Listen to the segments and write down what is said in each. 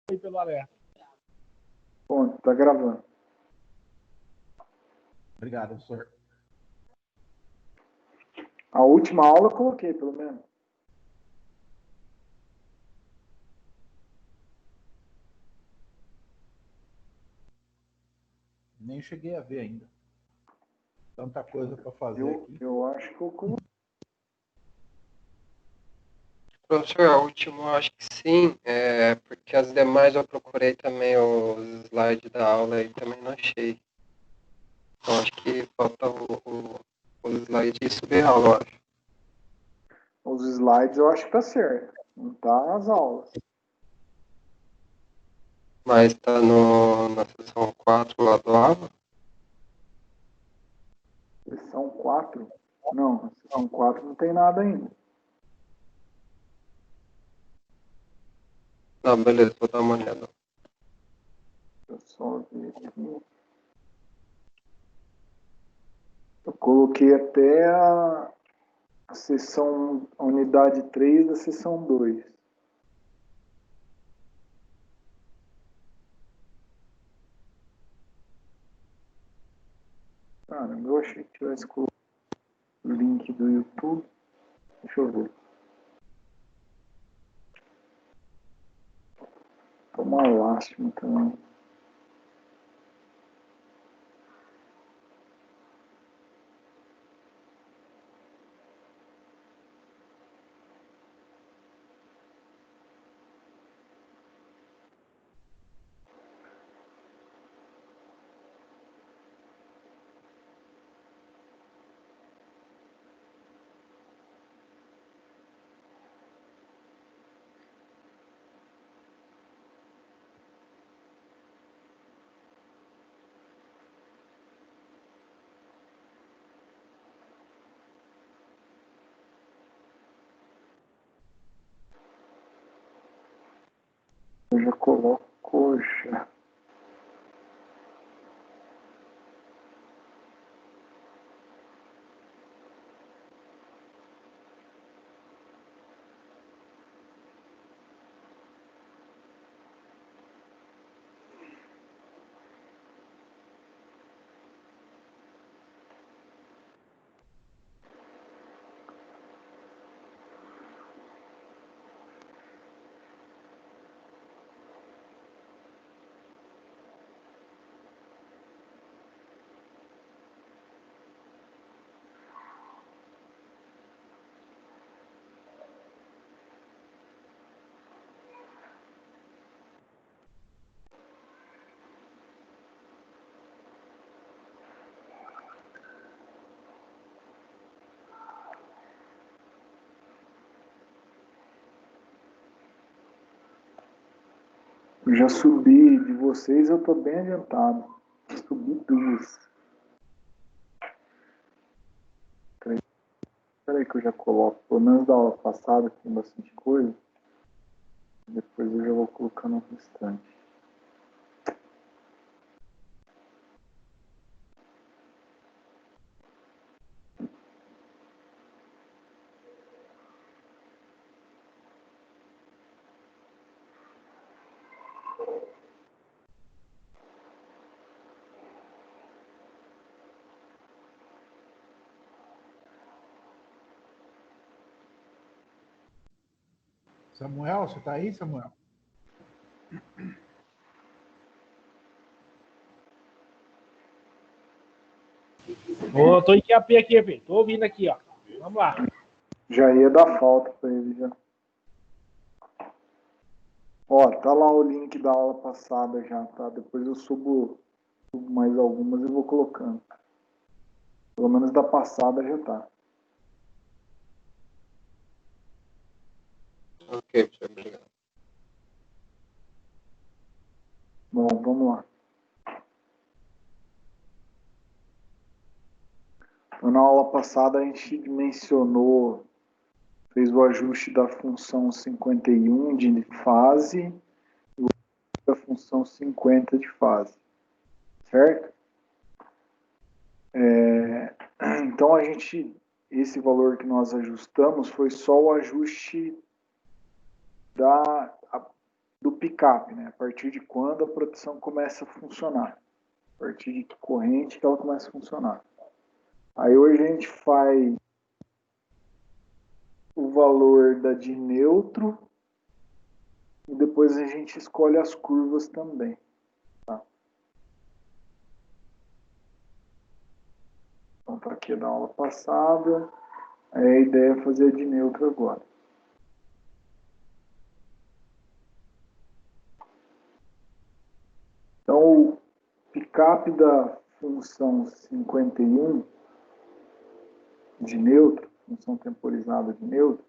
aí pelo alerta. Bom, tá gravando. Obrigado, professor. A última aula eu coloquei, pelo menos. Nem cheguei a ver ainda. Tanta coisa para fazer aqui. Eu acho que eu coloquei. Professor, a última eu acho que sim, porque as demais eu procurei também os slides da aula e também não achei. Então acho que falta o slide de subir a aula, eu acho. Os slides eu acho que tá certo. Não tá as aulas. Mas tá na seção 4 lá do aula. Seção 4? Não, na seção 4 não tem nada ainda. Não, beleza, vou dar uma olhada. Deixa eu só ver aqui. Eu coloquei até a seção, a unidade 3 da seção 2. Caramba, eu achei que tivesse colocado o link do YouTube. Deixa eu ver. Tô uma lástima também. Eu já coloco já. Eu já subi de vocês, eu tô bem adiantado. Subi 2. Espera aí que eu já coloco. Pelo menos da aula passada, que tem bastante coisa. Depois eu já vou colocando o restante. Samuel, você está aí, Samuel? Tô em QAP aqui, filho. Tô ouvindo aqui, ó. Vamos lá. Já ia dar falta para ele já. Ó, tá lá o link da aula passada já, tá? Depois eu subo mais algumas e vou colocando. Pelo menos da passada já tá. Ok, professor, obrigado. Bom, vamos lá. Então, na aula passada a gente mencionou, fez o ajuste da função 51 de fase e da função 50 de fase, certo? Então esse valor que nós ajustamos foi só o ajuste do picape, né? A partir de quando a proteção começa a funcionar. A partir de que corrente que ela começa a funcionar. Aí hoje a gente faz o valor da de neutro e depois a gente escolhe as curvas também. Tá? Então tá aqui da aula passada. Aí a ideia é fazer a de neutro agora. Então o picape da função 51 de neutro, função temporizada de neutro,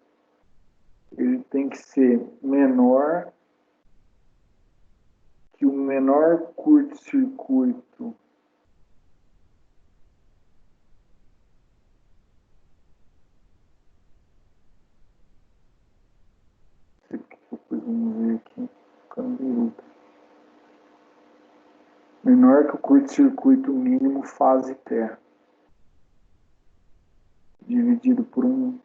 ele tem que ser menor que o menor curto-circuito depois vamos ver aqui, menor que o curto-circuito mínimo fase terra, dividido por um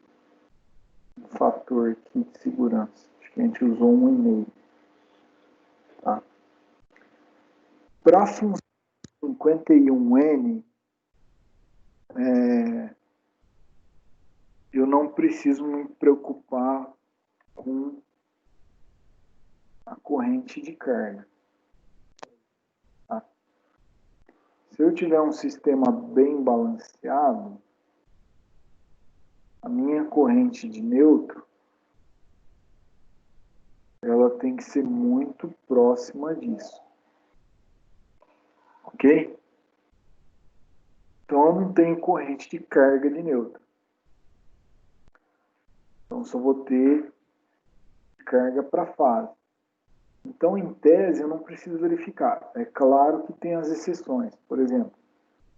fator aqui de segurança. Acho que a gente usou 1,5. Tá? Para a função 51n, eu não preciso me preocupar com a corrente de carga. Tá? Se eu tiver um sistema bem balanceado, a minha corrente de neutro ela tem que ser muito próxima disso. Ok? Então eu não tenho corrente de carga de neutro. Então só vou ter carga para fase. Então, em tese, eu não preciso verificar. É claro que tem as exceções. Por exemplo,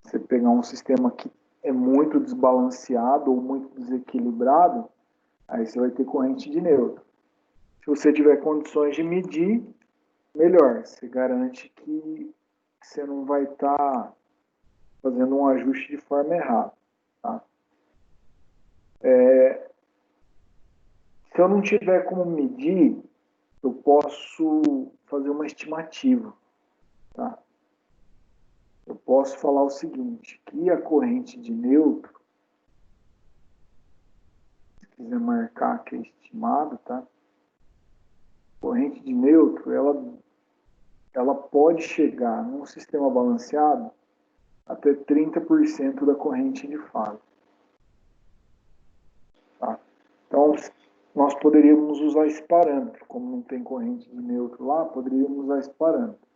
você pegar um sistema que é muito desbalanceado ou muito desequilibrado, aí você vai ter corrente de neutro. Se você tiver condições de medir, melhor. Você garante que você não vai estar fazendo um ajuste de forma errada. Tá? Se eu não tiver como medir, eu posso fazer uma estimativa. Tá? Eu posso falar o seguinte, que a corrente de neutro, se quiser marcar que é estimado, tá? Corrente de neutro, ela pode chegar num sistema balanceado até 30% da corrente de fase. Tá? Então, nós poderíamos usar esse parâmetro. Como não tem corrente de neutro lá, poderíamos usar esse parâmetro.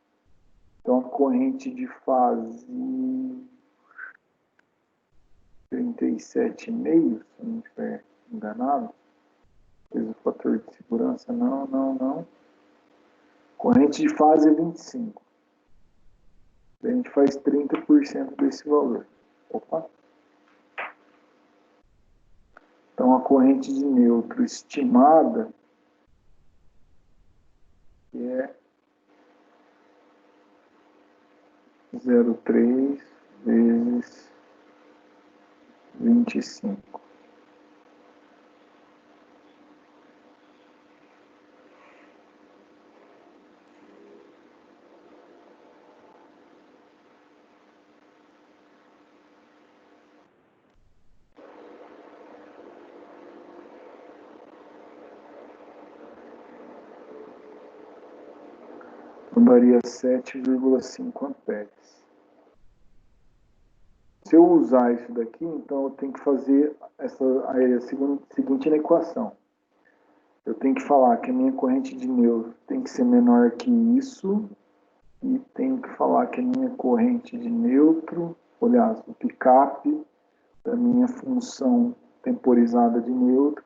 Então, a corrente de fase 37,5, se não estiver enganado, fez o fator de segurança, não. Corrente de fase é 25. A gente faz 30% desse valor. Opa! Então, a corrente de neutro estimada é 0,3 vezes 25. Então, daria 7,5 amperes. Se eu usar isso daqui, então eu tenho que fazer a seguinte equação. Eu tenho que falar que a minha corrente de neutro tem que ser menor que isso e tenho que falar que a minha corrente de neutro, aliás, o picape da minha função temporizada de neutro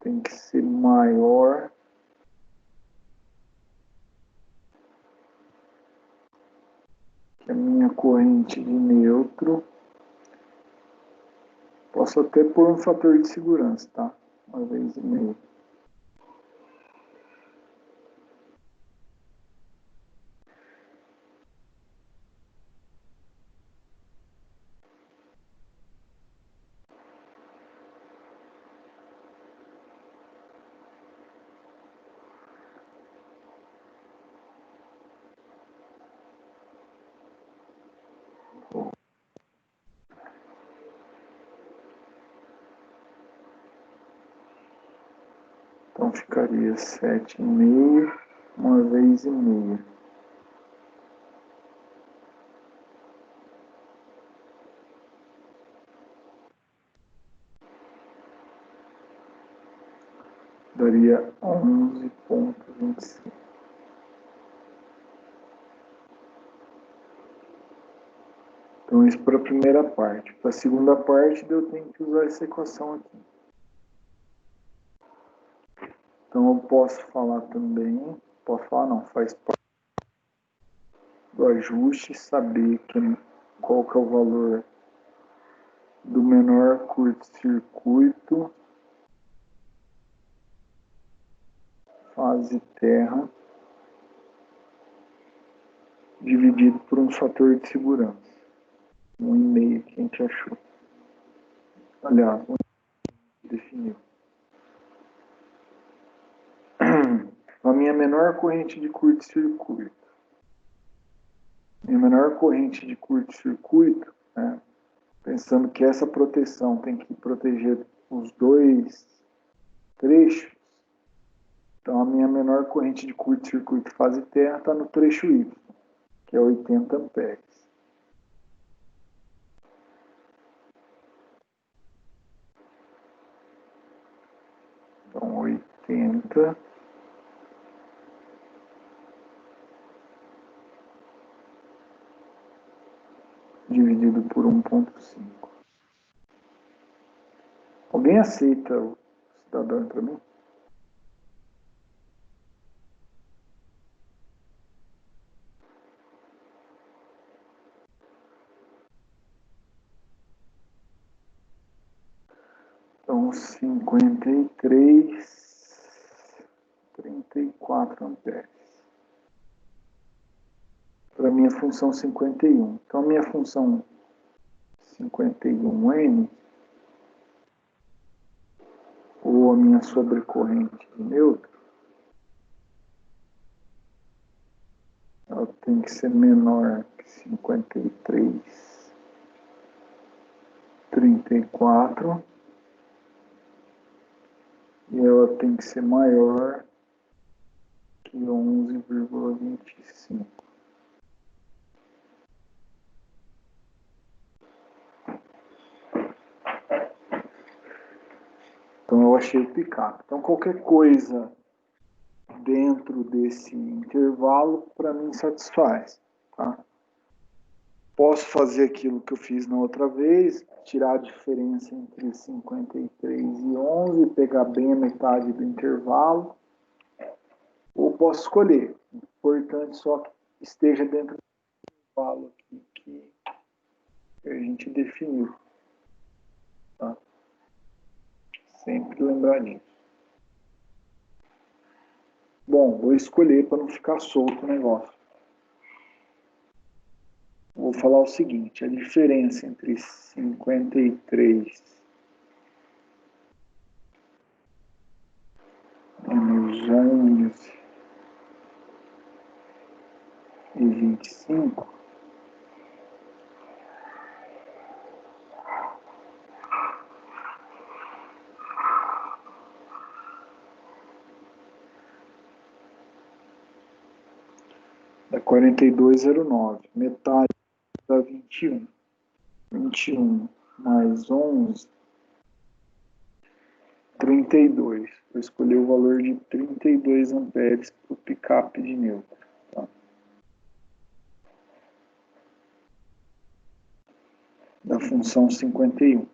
tem que ser maior que a minha corrente de neutro. Posso até pôr um fator de segurança, tá? 1,5 vezes. Então ficaria 7,5, uma vez e meia. Daria 11,25. Então isso para a primeira parte. Para a segunda parte eu tenho que usar essa equação aqui. Então eu posso falar também, posso falar não, faz parte do ajuste, saber qual que é o valor do menor curto-circuito, fase terra, dividido por um fator de segurança. 1,5 que a gente achou. Aliás, definiu. A minha menor corrente de curto-circuito. Minha menor corrente de curto-circuito, né, pensando que essa proteção tem que proteger os dois trechos, então a minha menor corrente de curto-circuito fase terra está no trecho Y, que é 80 amperes. Então 80 dividido por 1,5. Alguém aceita o cidadão para mim? Então 34 amperes. Para a minha função 51. Então a minha função 51N, ou a minha sobrecorrente de neutro, ela tem que ser menor que 53, 34, e ela tem que ser maior que 11,25. Então eu achei o picape. Então qualquer coisa dentro desse intervalo para mim satisfaz, tá? Posso fazer aquilo que eu fiz na outra vez, tirar a diferença entre 53 e 11, pegar bem a metade do intervalo, ou posso escolher. Importante só que esteja dentro do intervalo aqui que a gente definiu, tá? Sempre lembrar disso. Bom, vou escolher para não ficar solto o negócio. Vou falar o seguinte, a diferença entre 53 menos 11 e 25 dá 42,09. Metade dá 21. 21 mais 11, 32. Vou escolher o valor de 32 amperes para o picape de neutro. Tá? Da função 51.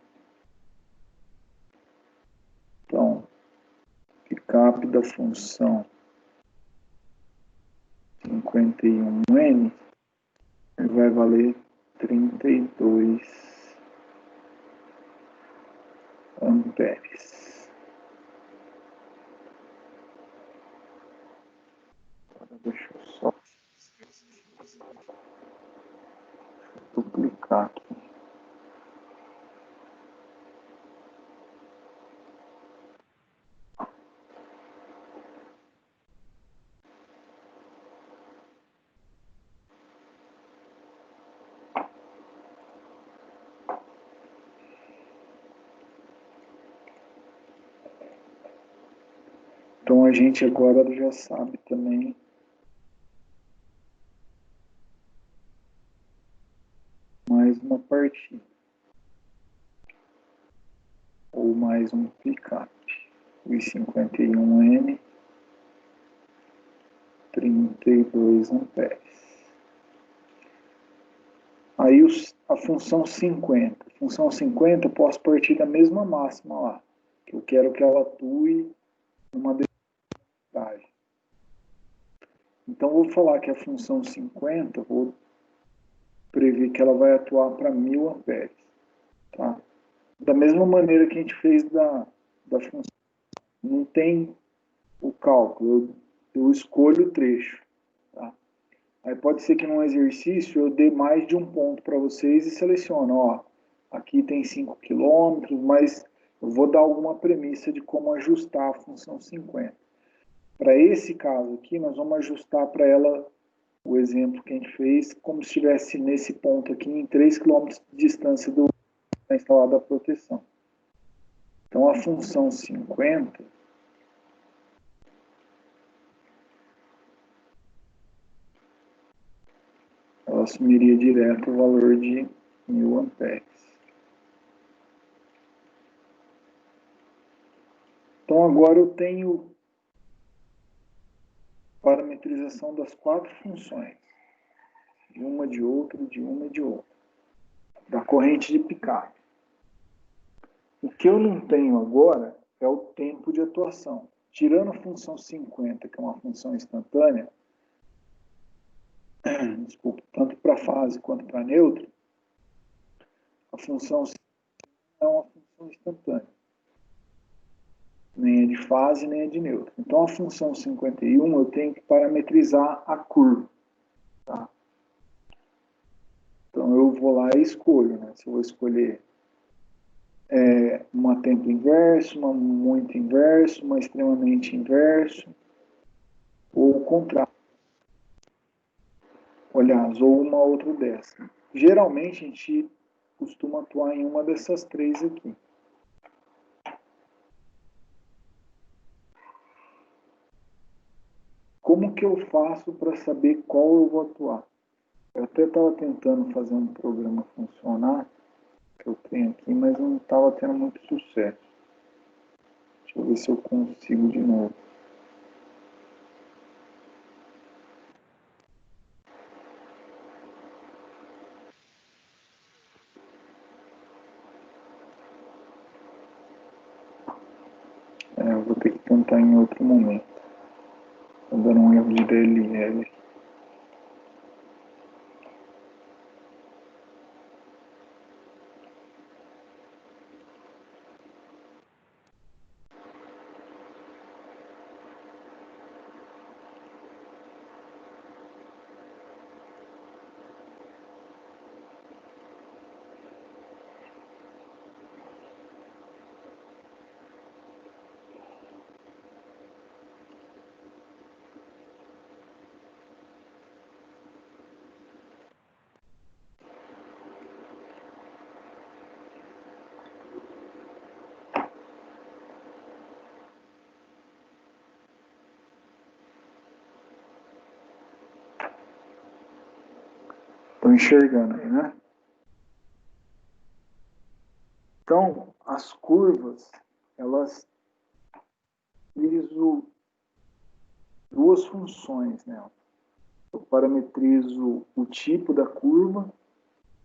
Então, picape da função 51N vai valer 32 amperes. Agora deixa eu só duplicar aqui. Então a gente agora já sabe também mais uma partida. Ou mais um picape. O I51N, 32 amperes. Aí a função 50. Função 50 eu posso partir da mesma máxima lá, que eu quero que ela atue numa densidade. Então vou falar que a função 50, vou prever que ela vai atuar para 1000 amperes. Tá? Da mesma maneira que a gente fez da função. Não tem o cálculo, eu escolho o trecho. Tá? Aí pode ser que num exercício eu dê mais de um ponto para vocês e seleciono, ó, aqui tem 5 km, mas eu vou dar alguma premissa de como ajustar a função 50. Para esse caso aqui, nós vamos ajustar para ela o exemplo que a gente fez, como se estivesse nesse ponto aqui, em 3 km de distância da instalada proteção. Então, a função 50, ela assumiria direto o valor de 1000 amperes. Então, agora eu tenho parametrização das 4 funções. De uma, de outra, de uma e de outra. Da corrente de picape. O que eu não tenho agora é o tempo de atuação. Tirando a função 50, que é uma função instantânea, desculpa, tanto para fase quanto para neutro, a função 50 é uma função instantânea. Nem é de fase, nem é de neutro. Então, a função 51, eu tenho que parametrizar a curva. Tá? Então, eu vou lá e escolho, né? Se eu vou escolher uma tempo inverso, uma muito inverso, uma extremamente inverso, ou o contrário. Aliás, ou uma outra dessa. Geralmente, a gente costuma atuar em uma dessas 3 aqui. Como que eu faço para saber qual eu vou atuar? Eu até estava tentando fazer um programa funcionar, que eu tenho aqui, mas não estava tendo muito sucesso. Deixa eu ver se eu consigo de novo. Eu vou ter que tentar em outro momento. Estou dando um erro de DLL. Estou enxergando aí, né? Então, as curvas, elas utilizam 2 funções, né? Eu parametrizo o tipo da curva,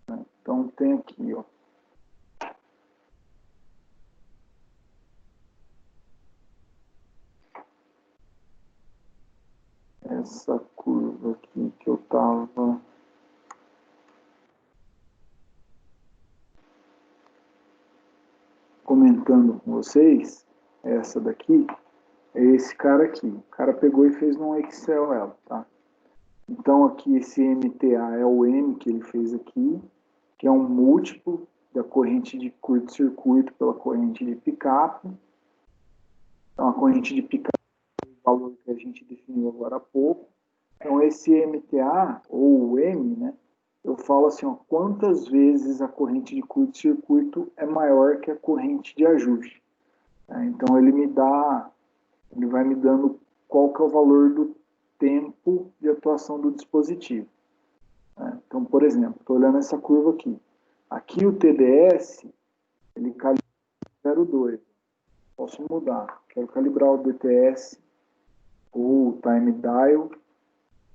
né? Então tem aqui, ó. Essa curva aqui que eu estava comentando com vocês, essa daqui, é esse cara aqui. O cara pegou e fez num Excel ela, tá? Então aqui esse MTA é o M que ele fez aqui, que é um múltiplo da corrente de curto-circuito pela corrente de picape. Então a corrente de picape é o valor que a gente definiu agora há pouco. Então esse MTA, ou o M, né? Eu falo assim, ó, quantas vezes a corrente de curto-circuito é maior que a corrente de ajuste. Então ele vai vai me dando qual que é o valor do tempo de atuação do dispositivo. Né? Então, por exemplo, estou olhando essa curva aqui. Aqui o TDS, ele calibra 0,2. Posso mudar. Quero calibrar o DTS ou o time dial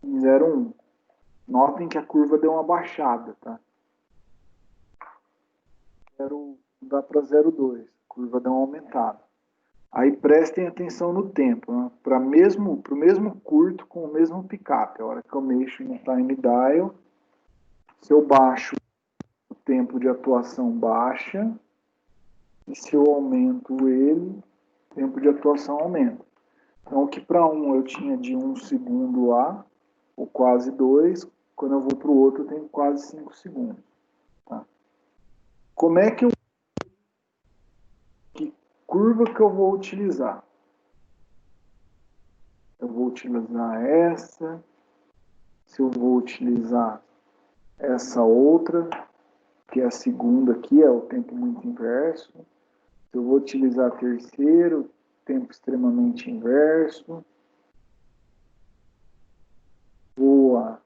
em 0,1. Notem que a curva deu uma baixada, tá? Quero mudar para 0,2. A curva deu uma aumentada. Aí prestem atenção no tempo, né? Para o mesmo curto com o mesmo picape. A hora que eu mexo no time dial, se eu baixo o tempo de atuação baixa, e se eu aumento ele, o tempo de atuação aumenta. Então, o que para um eu tinha de 1 segundo lá, ou quase 2, quando eu vou para o outro eu tenho quase 5 segundos. Tá? Como é que curva que eu vou utilizar? Eu vou utilizar essa, se eu vou utilizar essa outra, que é a segunda aqui, é o tempo muito inverso. Se eu vou utilizar a terceira, o tempo extremamente inverso. Vou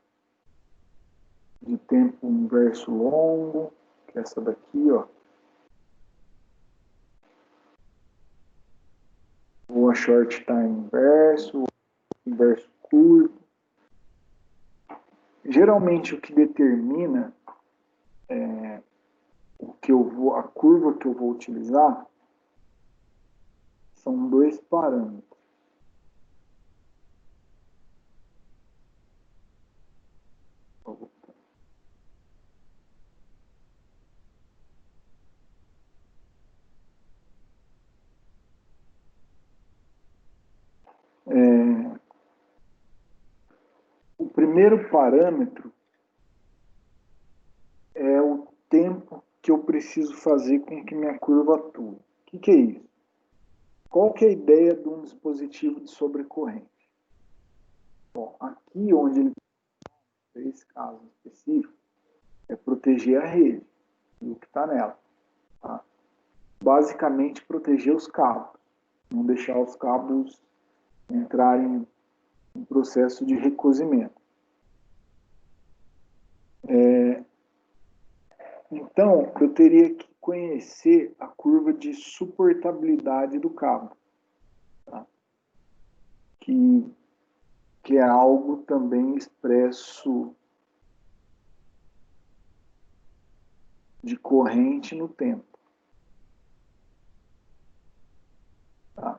de tempo inverso longo, que é essa daqui, ó. Vou a short time inverso curto. Geralmente o que determina a curva que eu vou utilizar são dois parâmetros. O primeiro parâmetro é o tempo que eu preciso fazer com que minha curva atue. O que é isso? Qual que é a ideia de um dispositivo de sobrecorrente? Bom, aqui onde ele tem esse caso específico, é proteger a rede e o que está nela. Tá? Basicamente, proteger os cabos. Não deixar os cabos entrarem em processo de recozimento. Então, eu teria que conhecer a curva de suportabilidade do cabo, tá? que é algo também expresso de corrente no tempo. Tá?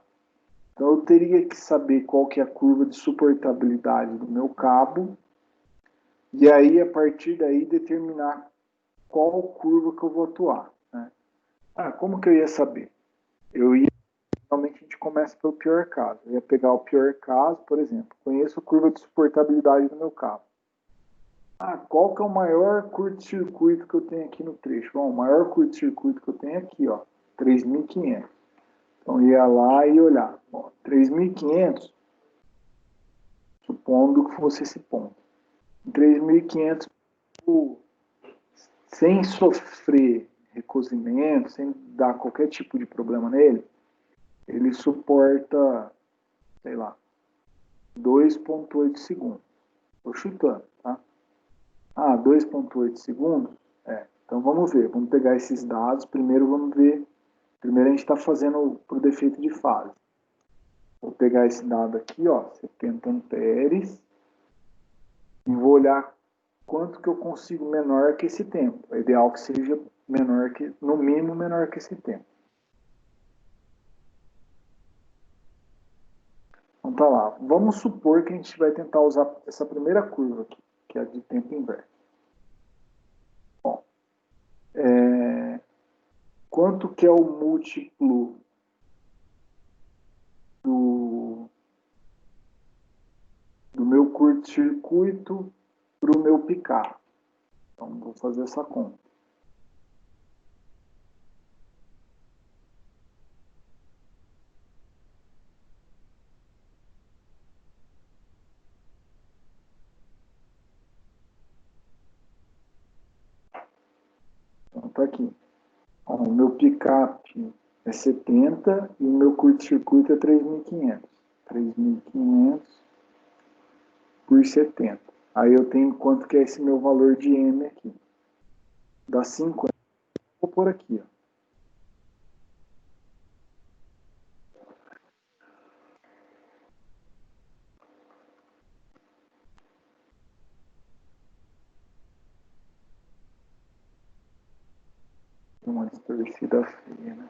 Então, eu teria que saber qual que é a curva de suportabilidade do meu cabo, e aí, a partir daí, determinar qual curva que eu vou atuar. Né? Como que eu ia saber? Normalmente a gente começa pelo pior caso. Eu ia pegar o pior caso, por exemplo, conheço a curva de suportabilidade do meu cabo. Qual que é o maior curto-circuito que eu tenho aqui no trecho? Bom, o maior curto-circuito que eu tenho é aqui, ó, 3.500. Então, eu ia lá e olhar. 3.500, supondo que fosse esse ponto. Em 3.500, sem sofrer recozimento, sem dar qualquer tipo de problema nele, ele suporta, sei lá, 2,8 segundos. Estou chutando, tá? 2,8 segundos? Então vamos ver, vamos pegar esses dados. Primeiro vamos ver, primeiro a gente está fazendo por defeito de fase. Vou pegar esse dado aqui, ó, 70 amperes, e vou olhar quanto que eu consigo menor que esse tempo. É ideal que seja menor que, no mínimo menor que esse tempo. Então tá lá. Vamos supor que a gente vai tentar usar essa primeira curva aqui, que é a de tempo inverso. Bom, quanto que é o múltiplo do meu curto-circuito para o meu picar? Então, vou fazer essa conta. Então, tá aqui. O meu picape é 70 e o meu curto-circuito é 3.500. 3.500 por 70. Aí eu tenho quanto que é esse meu valor de M aqui. Dá 50. Vou pôr aqui, ó. Uma distorcida feia, né?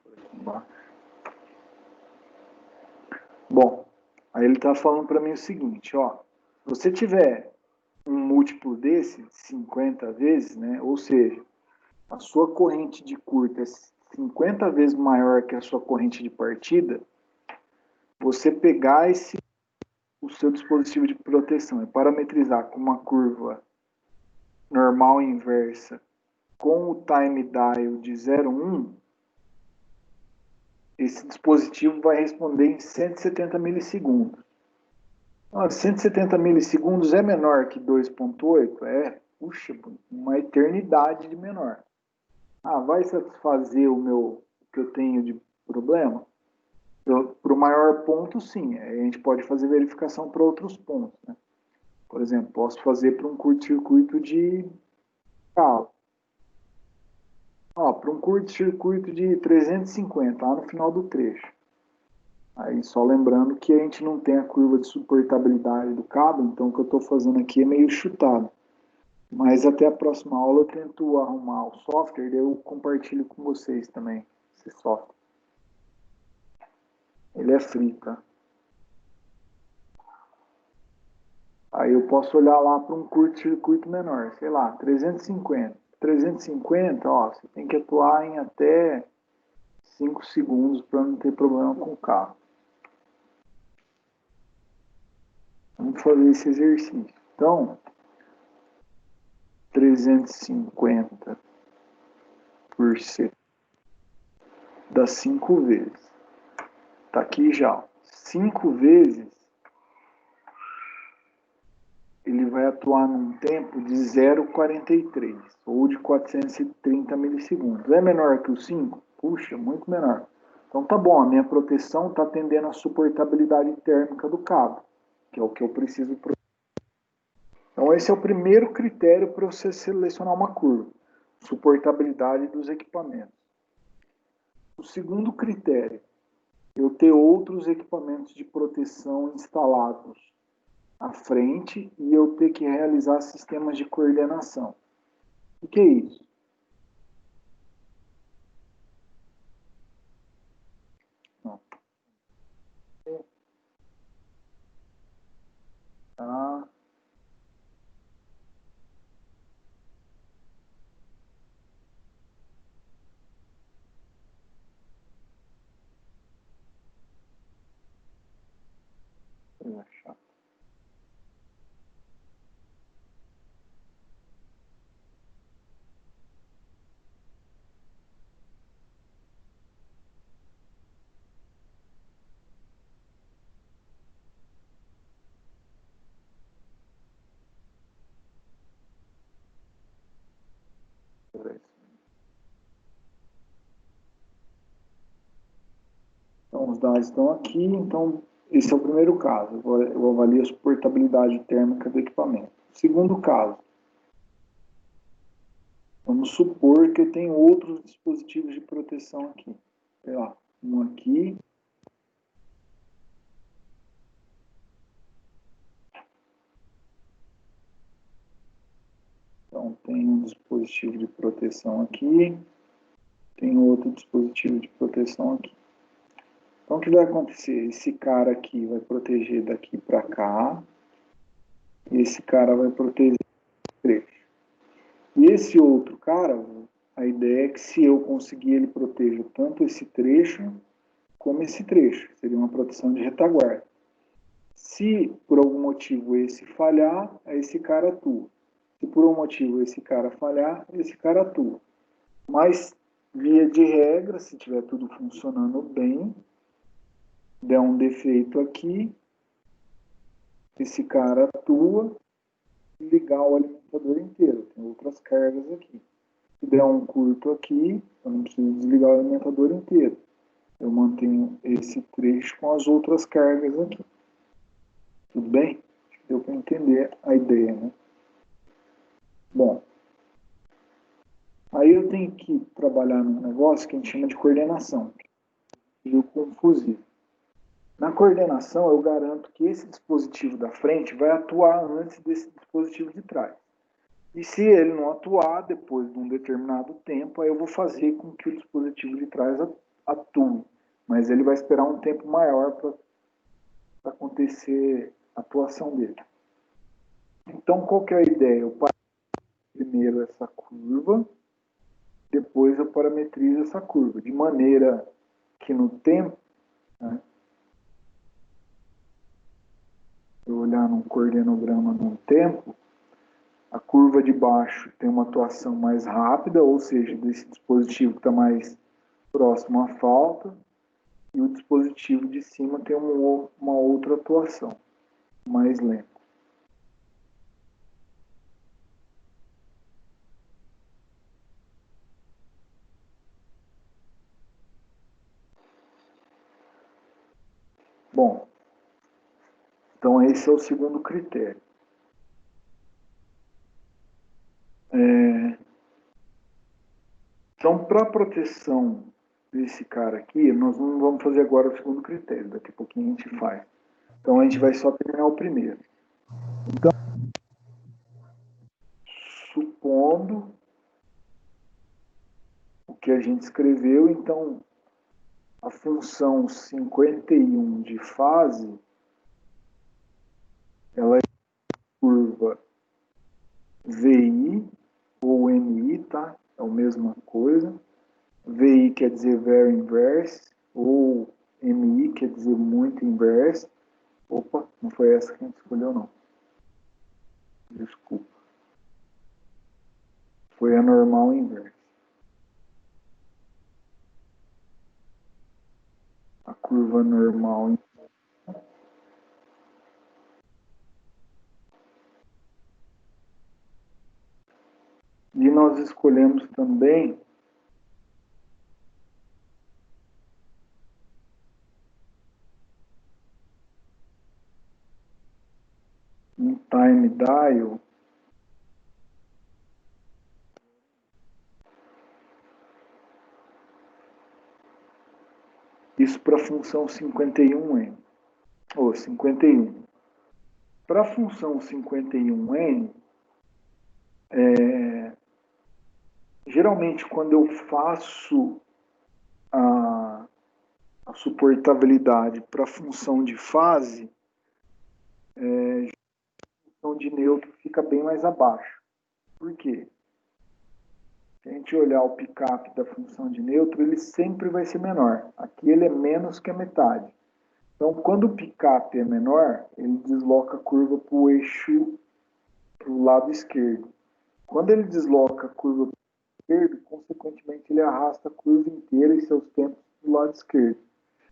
Por aqui embaixo. Bom, aí ele está falando para mim o seguinte, ó. Se você tiver um múltiplo desse, 50 vezes, né? Ou seja, a sua corrente de curta é 50 vezes maior que a sua corrente de partida, você pegar o seu dispositivo de proteção e parametrizar com uma curva normal e inversa com o time dial de 0,1, esse dispositivo vai responder em 170 milissegundos. 170 milissegundos é menor que 2.8? É, puxa, uma eternidade de menor. Vai satisfazer o que eu tenho de problema? Para o maior ponto, sim. A gente pode fazer verificação para outros pontos, né? Por exemplo, posso fazer para um curto-circuito de carro. Para um curto-circuito de 350, lá no final do trecho. Aí só lembrando que a gente não tem a curva de suportabilidade do cabo, então o que eu estou fazendo aqui é meio chutado. Mas até a próxima aula eu tento arrumar o software e eu compartilho com vocês também esse software. Ele é free, tá? Aí eu posso olhar lá para um curto-circuito menor, sei lá, 350. 350, você tem que atuar em até 5 segundos para não ter problema com o carro. Vamos fazer esse exercício. Então, 350 por 7 dá 5 vezes. Tá aqui já. 5 vezes ele vai atuar num tempo de 0,43 ou de 430 milissegundos. É menor que o 5? Puxa, muito menor. Então tá bom, a minha proteção está atendendo a suportabilidade térmica do cabo, que é o que eu preciso. Então esse é o primeiro critério para você selecionar uma curva, suportabilidade dos equipamentos. O segundo critério, eu ter outros equipamentos de proteção instalados à frente e eu ter que realizar sistemas de coordenação. O que é isso? Não. Tá. Vou achar. Então, os dados estão aqui, então esse é o primeiro caso. Eu avalio a suportabilidade térmica do equipamento. Segundo caso, vamos supor que eu tenho outros dispositivos de proteção aqui. Sei lá, um aqui. Então, tem um dispositivo de proteção aqui. Tem outro dispositivo de proteção aqui. Então, o que vai acontecer? Esse cara aqui vai proteger daqui para cá. E esse cara vai proteger esse trecho. E esse outro cara, a ideia é que se eu conseguir, ele proteja tanto esse trecho como esse trecho. Seria uma proteção de retaguarda. Se por algum motivo esse falhar, esse cara atua. Se por um motivo esse cara falhar, esse cara atua. Mas, via de regra, se tiver tudo funcionando bem, der um defeito aqui, esse cara atua e ligar o alimentador inteiro. Tem outras cargas aqui. Se der um curto aqui, eu não preciso desligar o alimentador inteiro. eu mantenho esse trecho com as outras cargas aqui. Tudo bem? Deu para entender a ideia, né? Bom, aí eu tenho que trabalhar num negócio que a gente chama de coordenação, e confusivo. Na coordenação, eu garanto que esse dispositivo da frente vai atuar antes desse dispositivo de trás. E se ele não atuar depois de um determinado tempo, aí eu vou fazer com que o dispositivo de trás atue. Mas ele vai esperar um tempo maior para acontecer a atuação dele. Então, qual que é a ideia? Eu parametrizo primeiro essa curva, depois eu parametrizo essa curva, de maneira que no tempo, né, se eu olhar num coordenograma no tempo, a curva de baixo tem uma atuação mais rápida, ou seja, desse dispositivo que está mais próximo à falta, e o dispositivo de cima tem uma outra atuação, mais lenta. Bom, então esse é o segundo critério. Então, para a proteção desse cara aqui, nós não vamos fazer agora o segundo critério, daqui a pouquinho a gente faz. Então, a gente vai só terminar o primeiro. Então, supondo o que a gente escreveu, então, a função 51 de fase, ela é curva VI ou MI, tá? É a mesma coisa. VI quer dizer very inverse, ou MI quer dizer muito inverse. Opa, não foi essa que a gente escolheu, não. Desculpa. Foi a normal inversa. A curva normal. E nós escolhemos também um time dial isso para a função 51n, ou 51. Para a função 51n, geralmente quando eu faço a suportabilidade para a função de fase, a função de neutro fica bem mais abaixo. Por quê? Se a gente olhar o pick-up da função de neutro, ele sempre vai ser menor. Aqui ele é menos que a metade. Então, quando o pick-up é menor, ele desloca a curva para o eixo, para o lado esquerdo. Quando ele desloca a curva para o esquerdo, consequentemente ele arrasta a curva inteira e seus tempos para o lado esquerdo.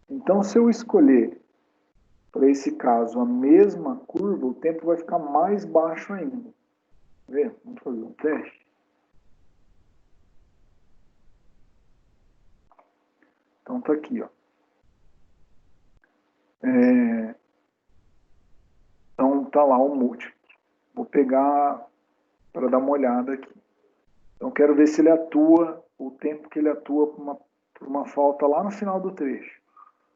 Então, se eu escolher, para esse caso, a mesma curva, o tempo vai ficar mais baixo ainda. Vê? Vamos fazer um teste. Então, tá aqui, ó. Então, tá lá o múltiplo. Vou pegar para dar uma olhada aqui. Então, quero ver se ele atua, o tempo que ele atua por uma falta lá no final do trecho,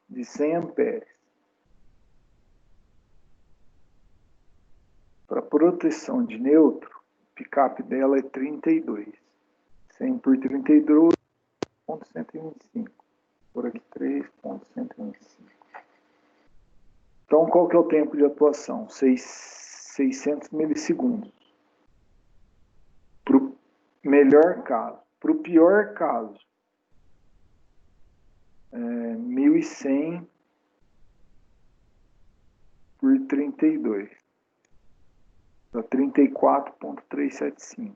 de 100 amperes. Para proteção de neutro, o pick-up dela é 32. 100 por 32, 1.125. Por aqui, 3.125. Então, qual que é o tempo de atuação? 600 milissegundos. Para o melhor caso. Para o pior caso, 1.100 por 32. Dá 34.375.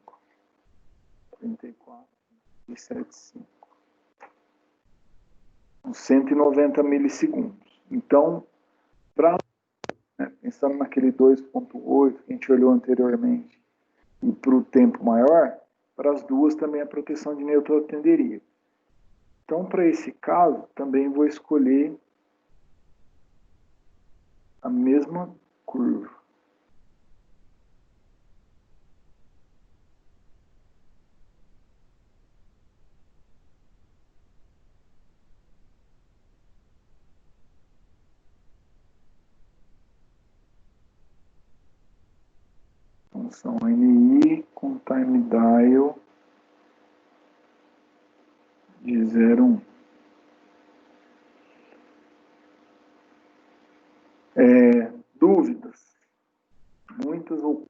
34.375. 190 milissegundos. Então, pensando naquele 2.8 que a gente olhou anteriormente, e para o tempo maior, para as duas também a proteção de neutro atenderia. Então, para esse caso, também vou escolher a mesma curva. Função NI com time dial de 0,1. Dúvidas? Muitas ou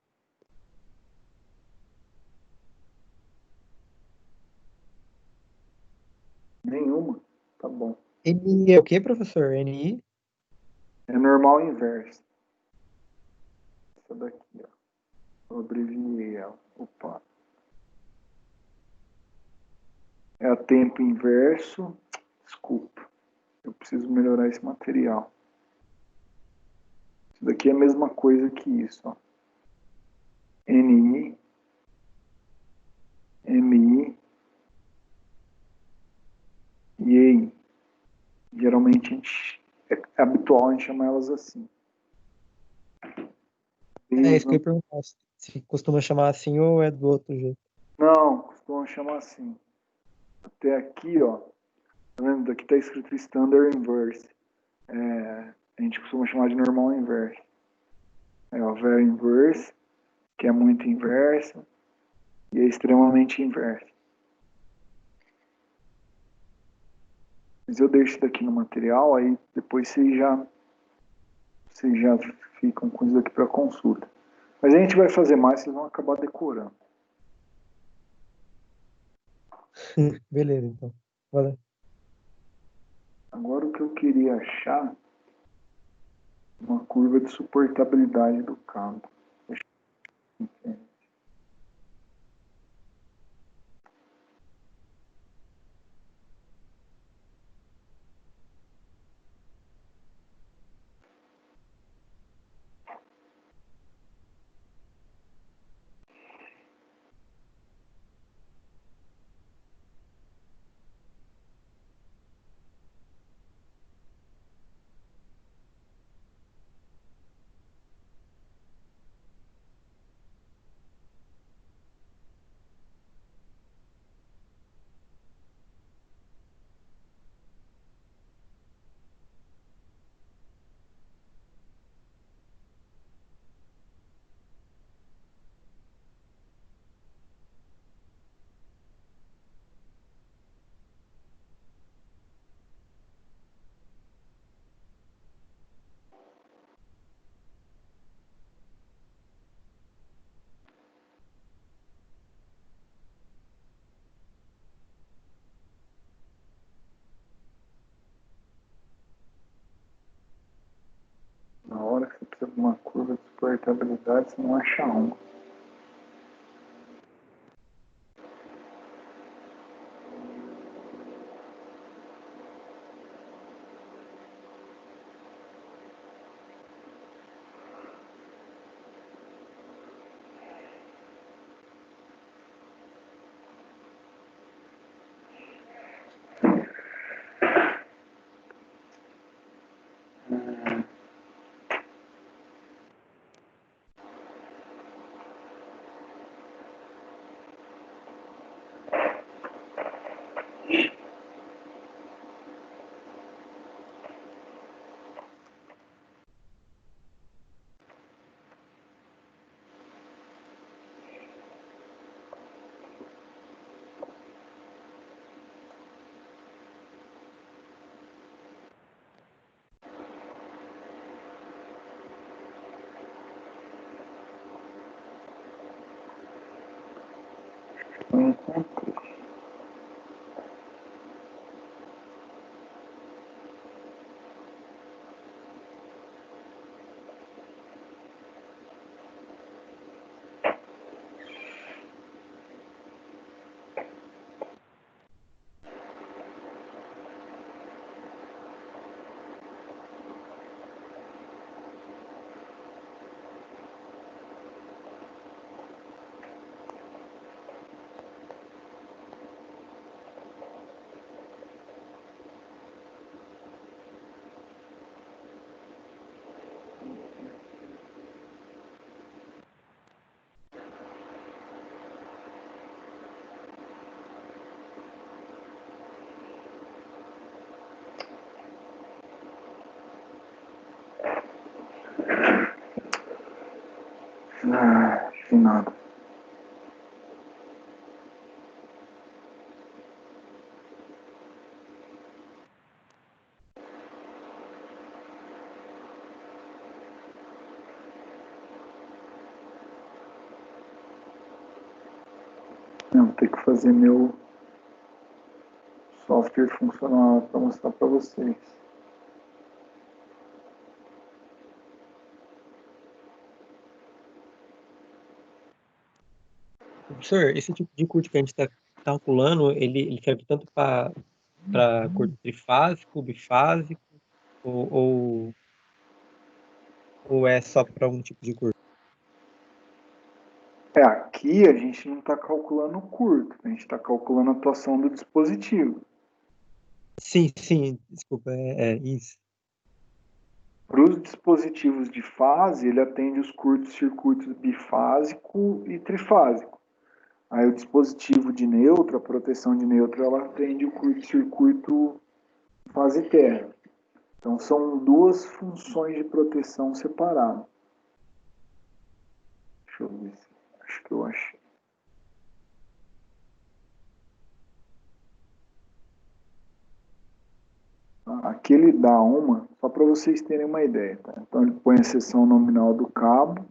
nenhuma? Tá bom. NI é o que, professor? NI? É normal inverso. Essa daqui, ó. Eu abreviei ela. Opa. É a tempo inverso. Desculpa. Eu preciso melhorar esse material. Isso daqui é a mesma coisa que isso, ó. NI, MI e EI. Geralmente é habitual a gente chamar elas assim. É isso que eu ia perguntar. Se costuma chamar assim ou é do outro jeito. Não, costumam chamar assim. Até aqui, ó. Tá vendo? Daqui tá escrito Standard Inverse. A gente costuma chamar de normal inverso. É o very inverse, que é muito inverso, e é extremamente inverso. Mas eu deixo isso daqui no material, aí depois vocês já ficam com isso aqui para consulta. Mas a gente vai fazer mais, vocês vão acabar decorando. Beleza, então. Valeu. Agora o que eu queria achar, uma curva de suportabilidade do cabo. Deixa eu ver. Na hora que você precisa de uma curva de suportabilidade, você não acha uma. Não encontrei. Ah, de nada. Eu vou ter que fazer meu software funcionar para mostrar para vocês. Professor, esse tipo de curto que a gente está calculando, ele serve tanto para curto trifásico, bifásico, ou, ou, ou é só para um tipo de curto? Aqui a gente não está calculando o curto, a gente está calculando a atuação do dispositivo. Sim, desculpa, é isso. Para os dispositivos de fase, ele atende os curtos-circuitos bifásico e trifásico. Aí o dispositivo de neutro, a proteção de neutro, ela atende o curto-circuito fase terra. Então são duas funções de proteção separadas. Deixa eu ver se acho que eu achei. Aqui ele dá uma, só para vocês terem uma ideia. Tá? Então ele põe a seção nominal do cabo.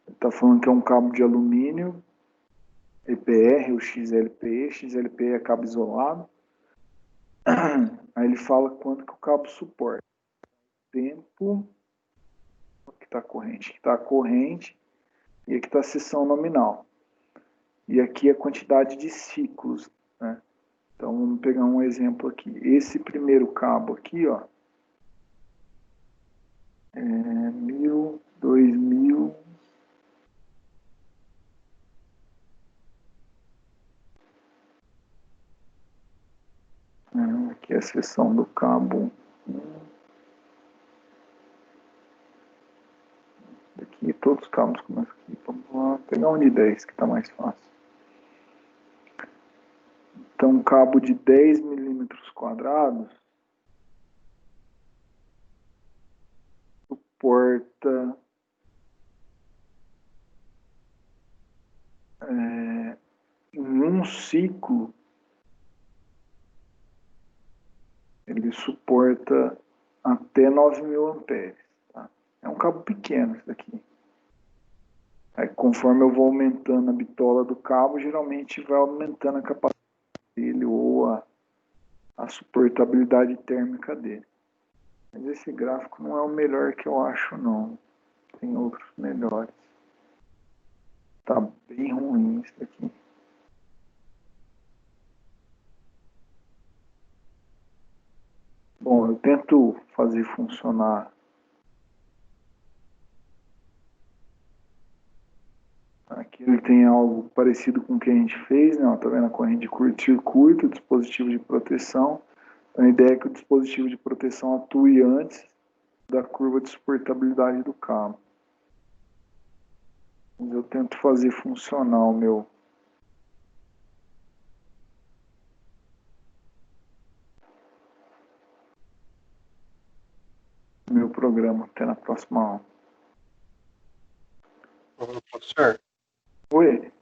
Ele está falando que é um cabo de alumínio, EPR, o XLPE. XLPE é cabo isolado. Aí ele fala quanto que o cabo suporta. Tempo, que está a corrente, e aqui está a seção nominal. E aqui a quantidade de ciclos, né? Então vamos pegar um exemplo aqui. Esse primeiro cabo aqui, ó, é 1000, 2000. Aqui é a seção do cabo. Aqui todos os cabos começam aqui. Vamos lá, pegar um de 10 que está mais fácil. Então, um cabo de 10 milímetros quadrados suporta em um ciclo, ele suporta até 9.000 amperes. Tá? É um cabo pequeno isso daqui. Aí, conforme eu vou aumentando a bitola do cabo, geralmente vai aumentando a capacidade dele ou a suportabilidade térmica dele. Mas esse gráfico não é o melhor que eu acho, não. Tem outros melhores. Tá bem ruim isso aqui. Bom, eu tento fazer funcionar. Aqui ele tem algo parecido com o que a gente fez, né? Tá vendo a corrente de curto-circuito, dispositivo de proteção. Então, a ideia é que o dispositivo de proteção atue antes da curva de suportabilidade do cabo. Mas eu tento fazer funcionar o meu programa até na próxima aula. Professor, Oi?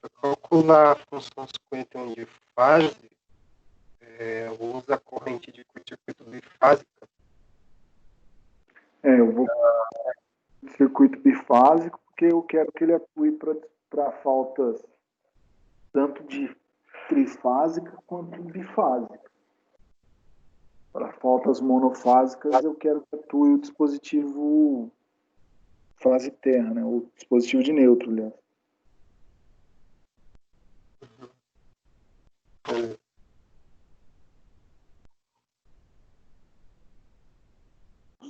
para calcular a função 51 de fase, usa a corrente de curto-circuito bifásica. Eu vou circuito bifásico porque eu quero que ele atue para faltas tanto de trifásica quanto bifásica. Para faltas monofásicas, eu quero que atue o dispositivo fase terra, né? O dispositivo de neutro, aliás.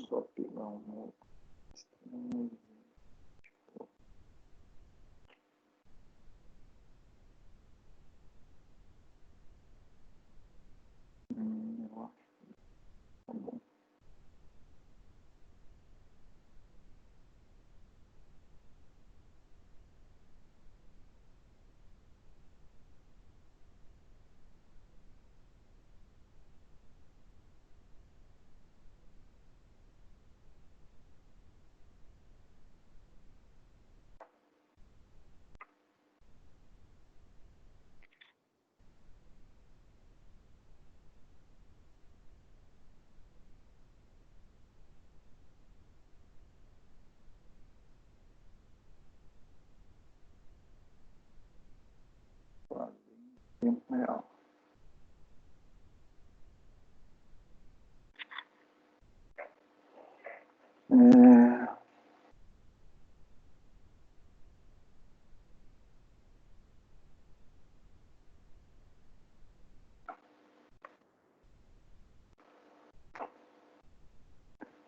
Só pegar um outro. Tá bom.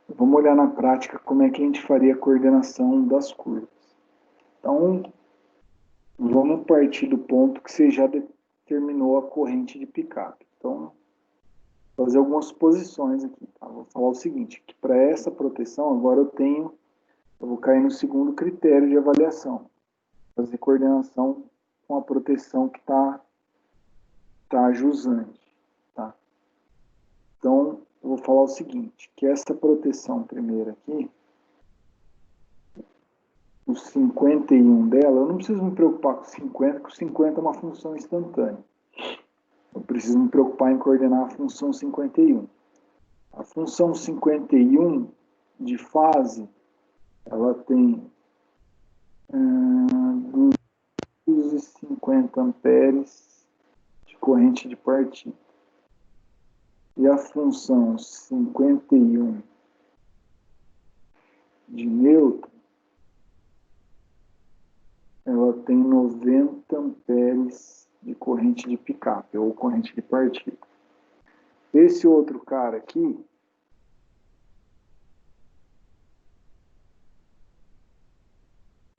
Vamos olhar na prática como é que a gente faria a coordenação das curvas. Então, vamos partir do ponto que você já determinou a corrente de picape. Então, vou fazer algumas suposições aqui. Tá? Vou falar o seguinte, que para essa proteção, agora eu vou cair no segundo critério de avaliação. Fazer coordenação com a proteção que está jusante. Tá? Então, eu vou falar o seguinte, que essa proteção primeira aqui, o 51 dela, eu não preciso me preocupar com o 50, porque o 50 é uma função instantânea. Eu preciso me preocupar em coordenar a função 51. A função 51 de fase, ela tem 250 amperes de corrente de partida. E a função 51 de nêutron, ela tem 90 amperes de corrente de picape, ou corrente de partida. Esse outro cara aqui,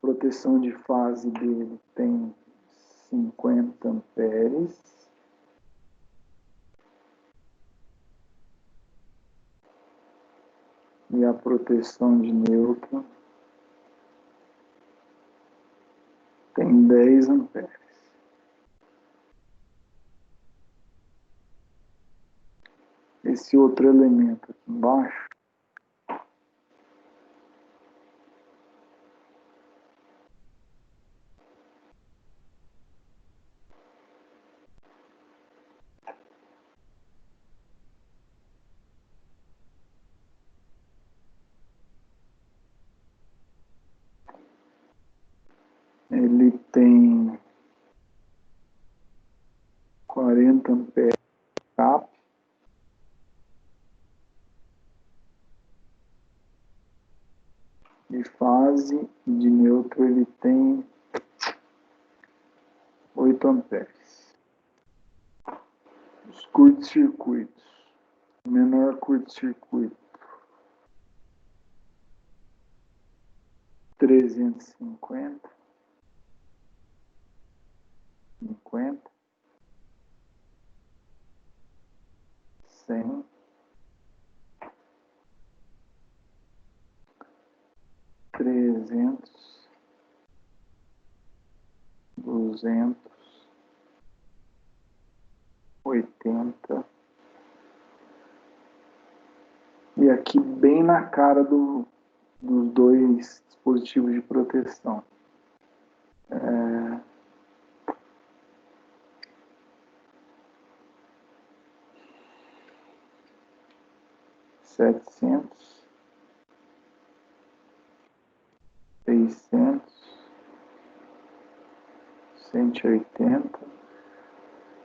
proteção de fase dele tem 50 amperes. E a proteção de nêutron tem 10 amperes. Esse outro elemento aqui embaixo, ele tem 40 amperes de cap. De fase e de neutro ele tem 8 amperes. Os curtos-circuitos. O menor curto-circuito 350, 50, 100, 300, 200, 80. E aqui bem na cara dos dois dispositivos de proteção. 700, 600, 180.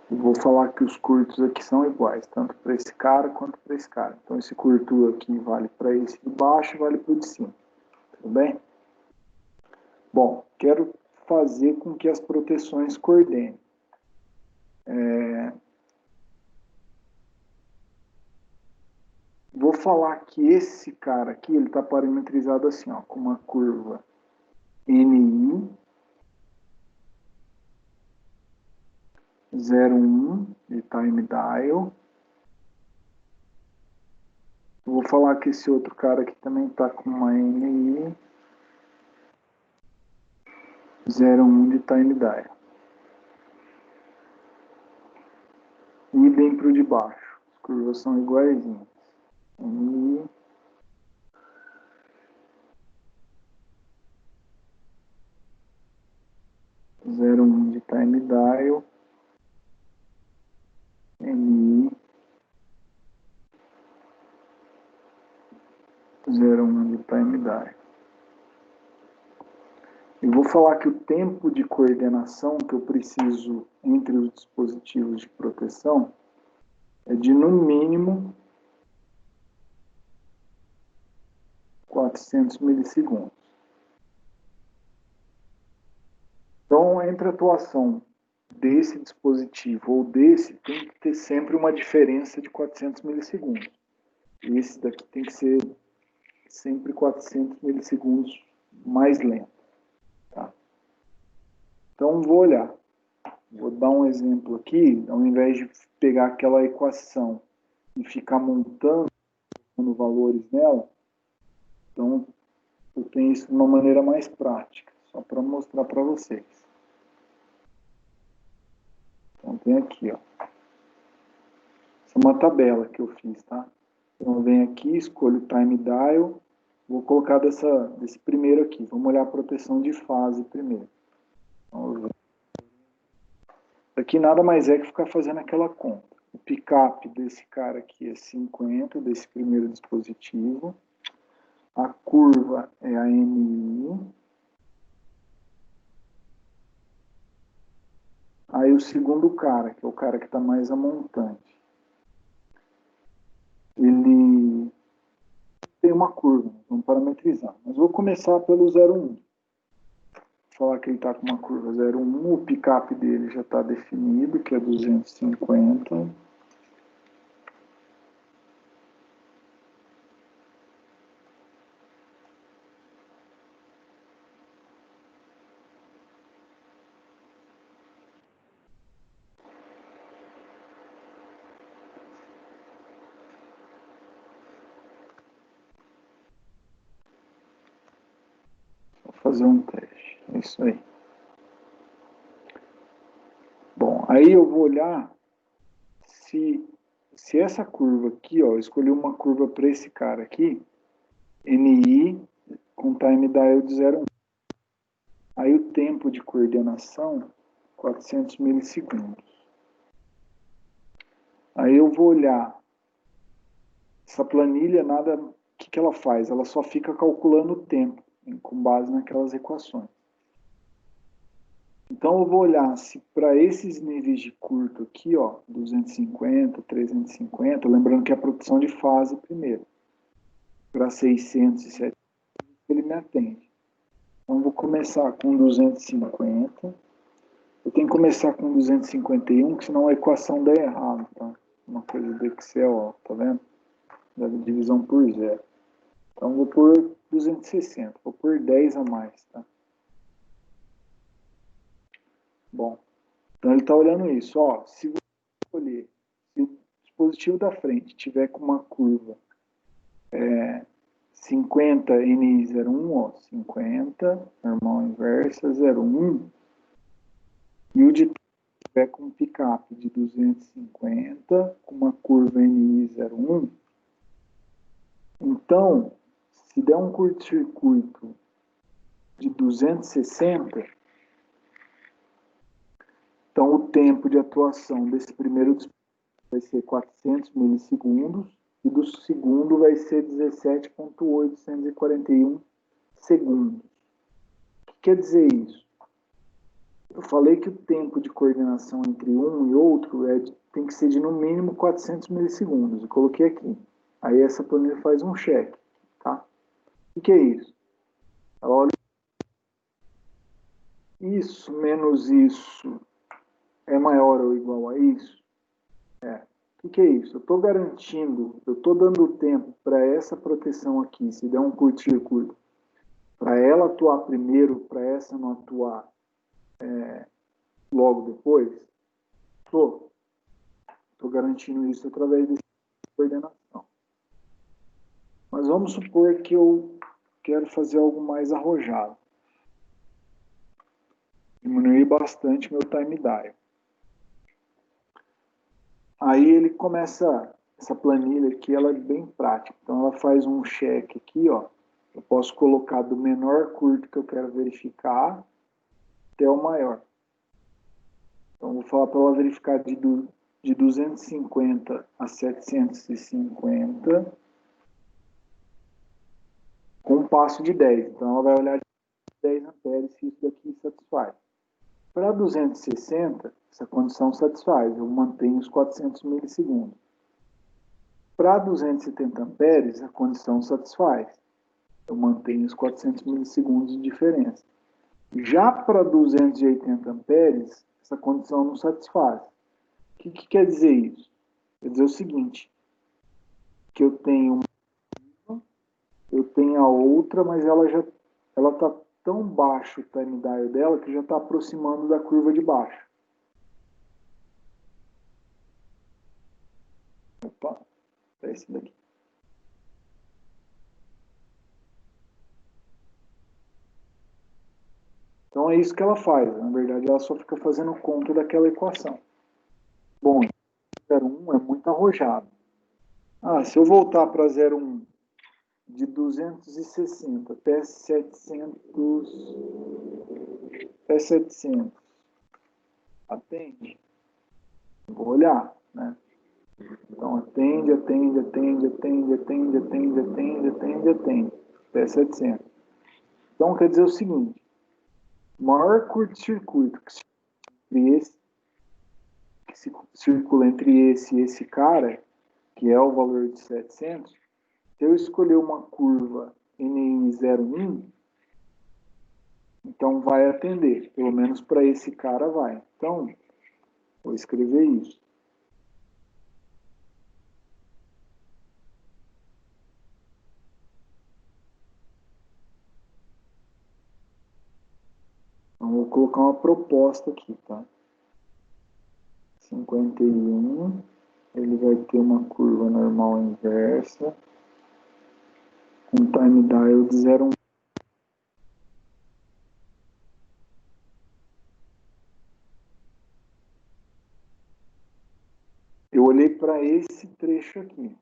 E vou falar que os curtos aqui são iguais, tanto para esse cara quanto para esse cara. Então esse curto aqui vale para esse de baixo e vale para o de cima. Tudo bem? Bom, quero fazer com que as proteções coordenem. Vou falar que esse cara aqui, ele está parametrizado assim, ó, com uma curva NI 0,1 de time dial. Vou falar que esse outro cara aqui também está com uma NI 0,1 de time dial. Idem para o de baixo. As curvas são iguaizinhas. NI 0,1 de time dial. NI 0,1 de time dial. E vou falar que o tempo de coordenação que eu preciso entre os dispositivos de proteção é de no mínimo 400 milissegundos. Então, entre a atuação desse dispositivo ou desse, tem que ter sempre uma diferença de 400 milissegundos. Esse daqui tem que ser sempre 400 milissegundos mais lento. Tá? Então, vou olhar. Vou dar um exemplo aqui, ao invés de pegar aquela equação e ficar montando valores nela, então eu tenho isso de uma maneira mais prática, só para mostrar para vocês. Então tem aqui, ó. Essa é uma tabela que eu fiz, tá? Então eu venho aqui, escolho o time dial, vou colocar desse primeiro aqui, vamos olhar a proteção de fase primeiro. Então, aqui nada mais é que ficar fazendo aquela conta. O pick-up desse cara aqui é 50, desse primeiro dispositivo. A curva é a NI. Aí o segundo cara, que é o cara que está mais a montante. Ele tem uma curva, vamos parametrizar. Mas vou começar pelo 0,1. Falar que ele está com uma curva 0,1, o pick-up dele já está definido, que é 250. Vou fazer um teste, é isso aí. Bom, aí eu vou olhar se essa curva aqui, ó, eu escolhi uma curva para esse cara aqui, NI com time dial de 0,1. Aí o tempo de coordenação, 400 milissegundos. Aí eu vou olhar essa planilha, o que ela faz? Ela só fica calculando o tempo, com base naquelas equações. Então eu vou olhar se para esses níveis de curto aqui, ó, 250, 350, lembrando que é a produção de fase primeiro, para 600 e 700, ele me atende. Então eu vou começar com 250, eu tenho que começar com 251, que senão a equação dá errado, tá? Uma coisa do Excel, ó, tá vendo? Da divisão por zero. Então vou pôr 260, vou pôr 10 a mais, tá? Bom, então ele está olhando isso, ó, se você escolher, se o dispositivo da frente tiver com uma curva 50 NI01, ó, 50, normal inversa, 0,1, e o de tiver com um pick-up de 250, com uma curva NI01, então, se der um curto-circuito de 260, então o tempo de atuação desse primeiro vai ser 400 milissegundos e do segundo vai ser 17.841 segundos. O que quer dizer isso? Eu falei que o tempo de coordenação entre um e outro tem que ser de no mínimo 400 milissegundos. Eu coloquei aqui. Aí essa planilha faz um check. Tá? O que é isso? Ela olha isso menos isso é maior ou igual a isso? O que é isso? Eu estou garantindo, eu estou dando tempo para essa proteção aqui, se der um curto-circuito, para ela atuar primeiro, para essa não atuar logo depois? Estou garantindo isso através dessa coordenação. Mas vamos supor que eu quero fazer algo mais arrojado. Diminuir bastante meu time dial. Aí ele começa, essa planilha aqui, ela é bem prática. Então ela faz um check aqui, ó. Eu posso colocar do menor curto que eu quero verificar até o maior. Então vou falar para ela verificar de 250 a 750 com um passo de 10. Então ela vai olhar de 10 amperes se isso daqui satisfaz. Para 260, essa condição satisfaz, eu mantenho os 400 milissegundos. Para 270 amperes, a condição satisfaz. eu mantenho os 400 milissegundos de diferença. Já para 280 amperes, essa condição não satisfaz. O que quer dizer isso? Quer dizer o seguinte, que eu tenho a outra, mas ela está tão baixo o time dial dela que já está aproximando da curva de baixo. Opa, é esse daqui. Então é isso que ela faz. Na verdade, ela só fica fazendo conta daquela equação. Bom, 0,1 é muito arrojado. Se eu voltar para 0,1 de 260 até 700, atende? Vou olhar, né? Então, atende, até 700. Então, quer dizer o seguinte, o maior curto-circuito que se circula entre esse e esse cara, que é o valor de 700, se eu escolher uma curva NI 01, então vai atender, pelo menos para esse cara vai. Então, vou escrever isso. Então, vou colocar uma proposta aqui, tá? 51, ele vai ter uma curva normal inversa, com time dial de 0,1. Eu olhei para esse trecho aqui.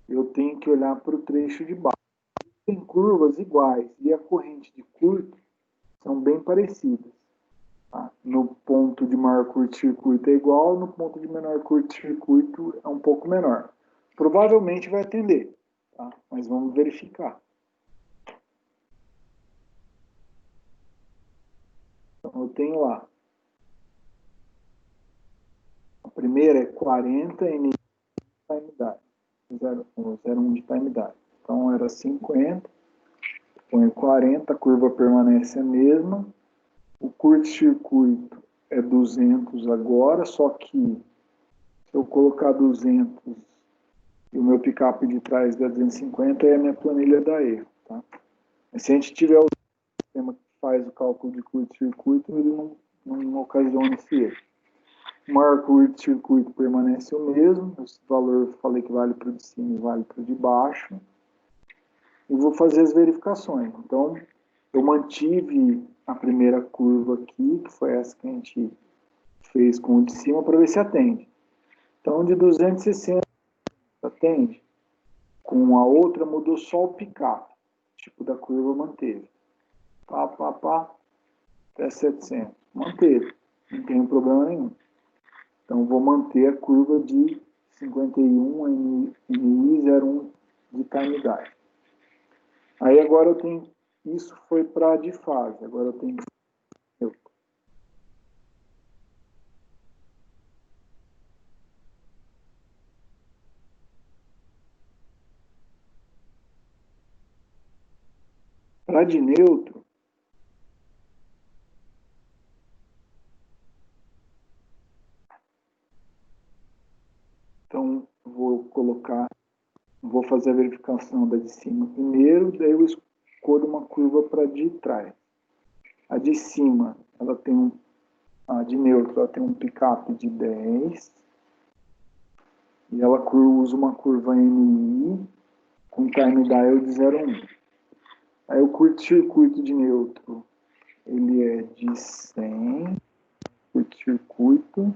Eu tenho que olhar para o trecho de baixo. Tem curvas iguais e a corrente de curto são bem parecidas. Tá? No ponto de maior curto-circuito é igual, no ponto de menor curto-circuito é um pouco menor. Provavelmente vai atender, tá? Mas vamos verificar. Então eu tenho lá. A primeira é 40 NI time dial. 0,1 de time dial. Então era 50. Põe 40, a curva permanece a mesma. O curto-circuito é 200 agora, só que se eu colocar 200 e o meu pick-up de trás dá 250, aí a minha planilha dá erro. Tá? Mas se a gente tiver o sistema que faz o cálculo de curto-circuito, ele não ocasiona esse erro. O maior curto-circuito permanece o mesmo, esse valor eu falei que vale para o de cima e vale para o de baixo. E vou fazer as verificações. Então, eu mantive a primeira curva aqui, que foi essa que a gente fez com o de cima, para ver se atende. Então, de 260 atende. Com a outra, mudou só o pick-up. O tipo da curva manteve. Até 700. Manteve. Não tem problema nenhum. Então, vou manter a curva de 51 NI01 de time dial. Aí agora eu tenho, isso foi para a difase, agora eu tenho para de neutro, então vou fazer a verificação da de cima primeiro, daí eu escolho uma curva para de trás. A de cima, ela tem a de neutro, ela tem um pick-up de 10, e ela usa uma curva NI com time dial de 0,1. Aí o curto-circuito de neutro, ele é de 100, curto-circuito,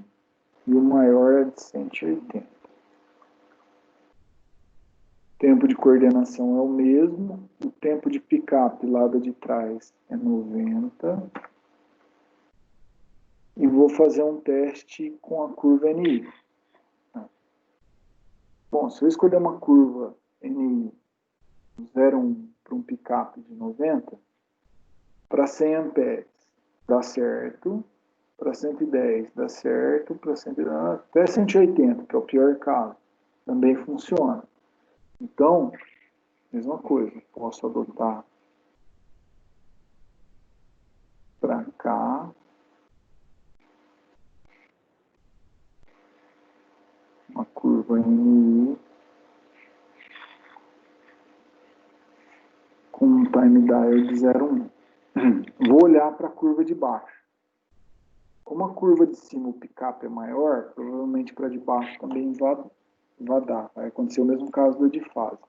e o maior é de 180. O tempo de coordenação é o mesmo, o tempo de pick-up lado de trás é 90. E vou fazer um teste com a curva NI. Bom, se eu escolher uma curva NI 0,1 para um pick-up de 90, para 100 amperes dá certo, para 110 dá certo, para 110, até 180, que é o pior caso, também funciona. Então, mesma coisa. Posso adotar para cá. Uma curva NI com um time dial de 0,1. Vou olhar para a curva de baixo. Como a curva de cima, o pick-up é maior, provavelmente para de baixo também vai dar. Vai acontecer o mesmo caso do de fase.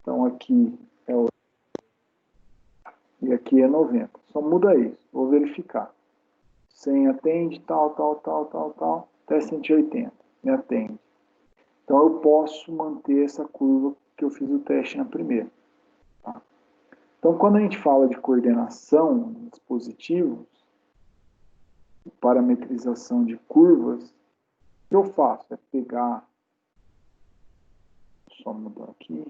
Então aqui é 8 e aqui é 90. Só muda isso. Vou verificar. 100 atende, tal, até 180. Me atende. Então eu posso manter essa curva que eu fiz o teste na primeira. Tá? Então quando a gente fala de coordenação de dispositivos, parametrização de curvas, o que eu faço é pegar, só mudar aqui,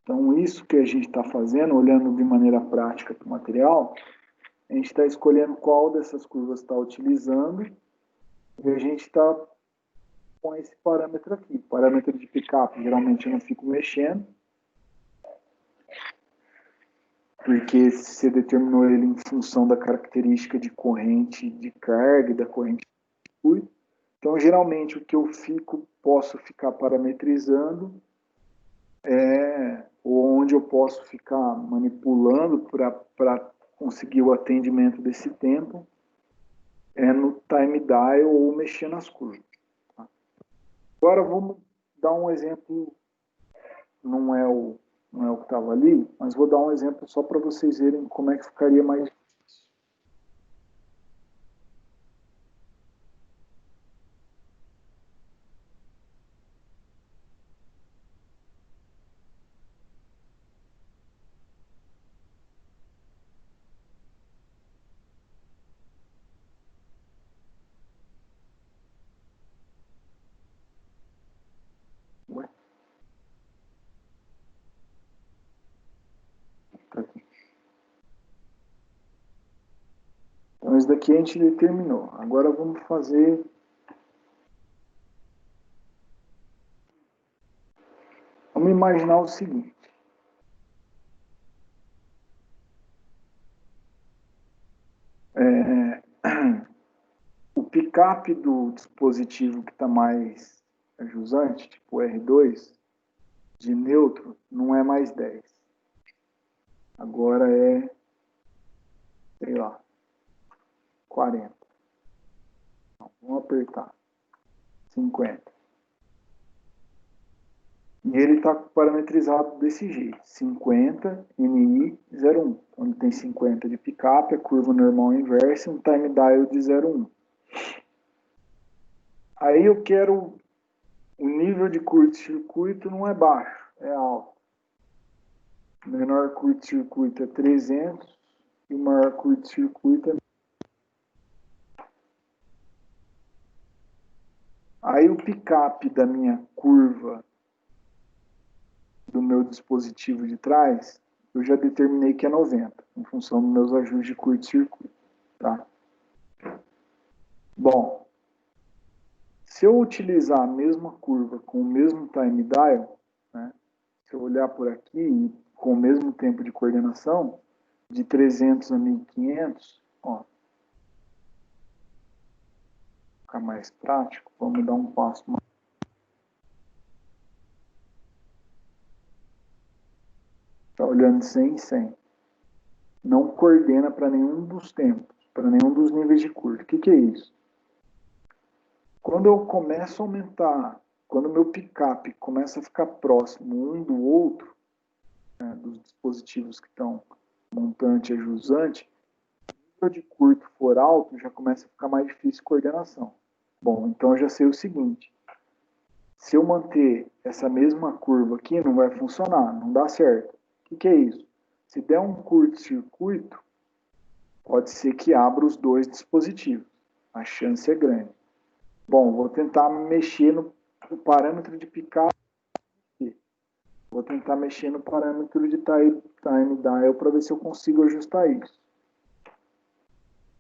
então isso que a gente está fazendo, olhando de maneira prática para o material, a gente está escolhendo qual dessas curvas está utilizando e a gente está com esse parâmetro aqui, parâmetro de pickup, geralmente eu não fico mexendo, porque você determinou ele em função da característica de corrente de carga e da corrente de circuito. Então, geralmente, o que eu posso ficar parametrizando ou onde eu posso ficar manipulando para conseguir o atendimento desse tempo é no time dial ou mexer nas curvas. Tá? Agora, vamos dar um exemplo, não é o que estava ali, mas vou dar um exemplo só para vocês verem como é que ficaria mais difícil. Ué? Tá aqui. Então, isso daqui a gente determinou. Agora vamos fazer... Vamos imaginar o seguinte. O pickup do dispositivo que está mais jusante, tipo R2, de neutro, não é mais 10. Agora é, sei lá, 40. Vamos apertar. 50. E ele está parametrizado desse jeito. 50, NI, 0,1. Onde tem 50 de pickup, a curva normal inversa e um time dial de 0,1. Aí eu quero... O nível de curto-circuito não é baixo, é alto. O menor curto-circuito é 300 e o maior curto-circuito é... Aí o pick-up da minha curva do meu dispositivo de trás, eu já determinei que é 90, em função dos meus ajustes de curto-circuito. Tá? Bom, se eu utilizar a mesma curva com o mesmo time dial, né, se eu olhar por aqui com o mesmo tempo de coordenação, de 300 a 1500, ó, ficar mais prático, vamos dar um passo mais. Está olhando 100 e 100. Não coordena para nenhum dos tempos, para nenhum dos níveis de curto. O que é isso? Quando eu começo a aumentar, quando o meu pick-up começa a ficar próximo um do outro, né, dos dispositivos que estão montante e jusante, se o nível de curto for alto, já começa a ficar mais difícil a coordenação. Bom, então eu já sei o seguinte. Se eu manter essa mesma curva aqui, não vai funcionar, não dá certo. O que é isso? Se der um curto-circuito, pode ser que abra os dois dispositivos. A chance é grande. Bom, vou tentar mexer no parâmetro de pick-up. Vou tentar mexer no parâmetro de time dial para ver se eu consigo ajustar isso.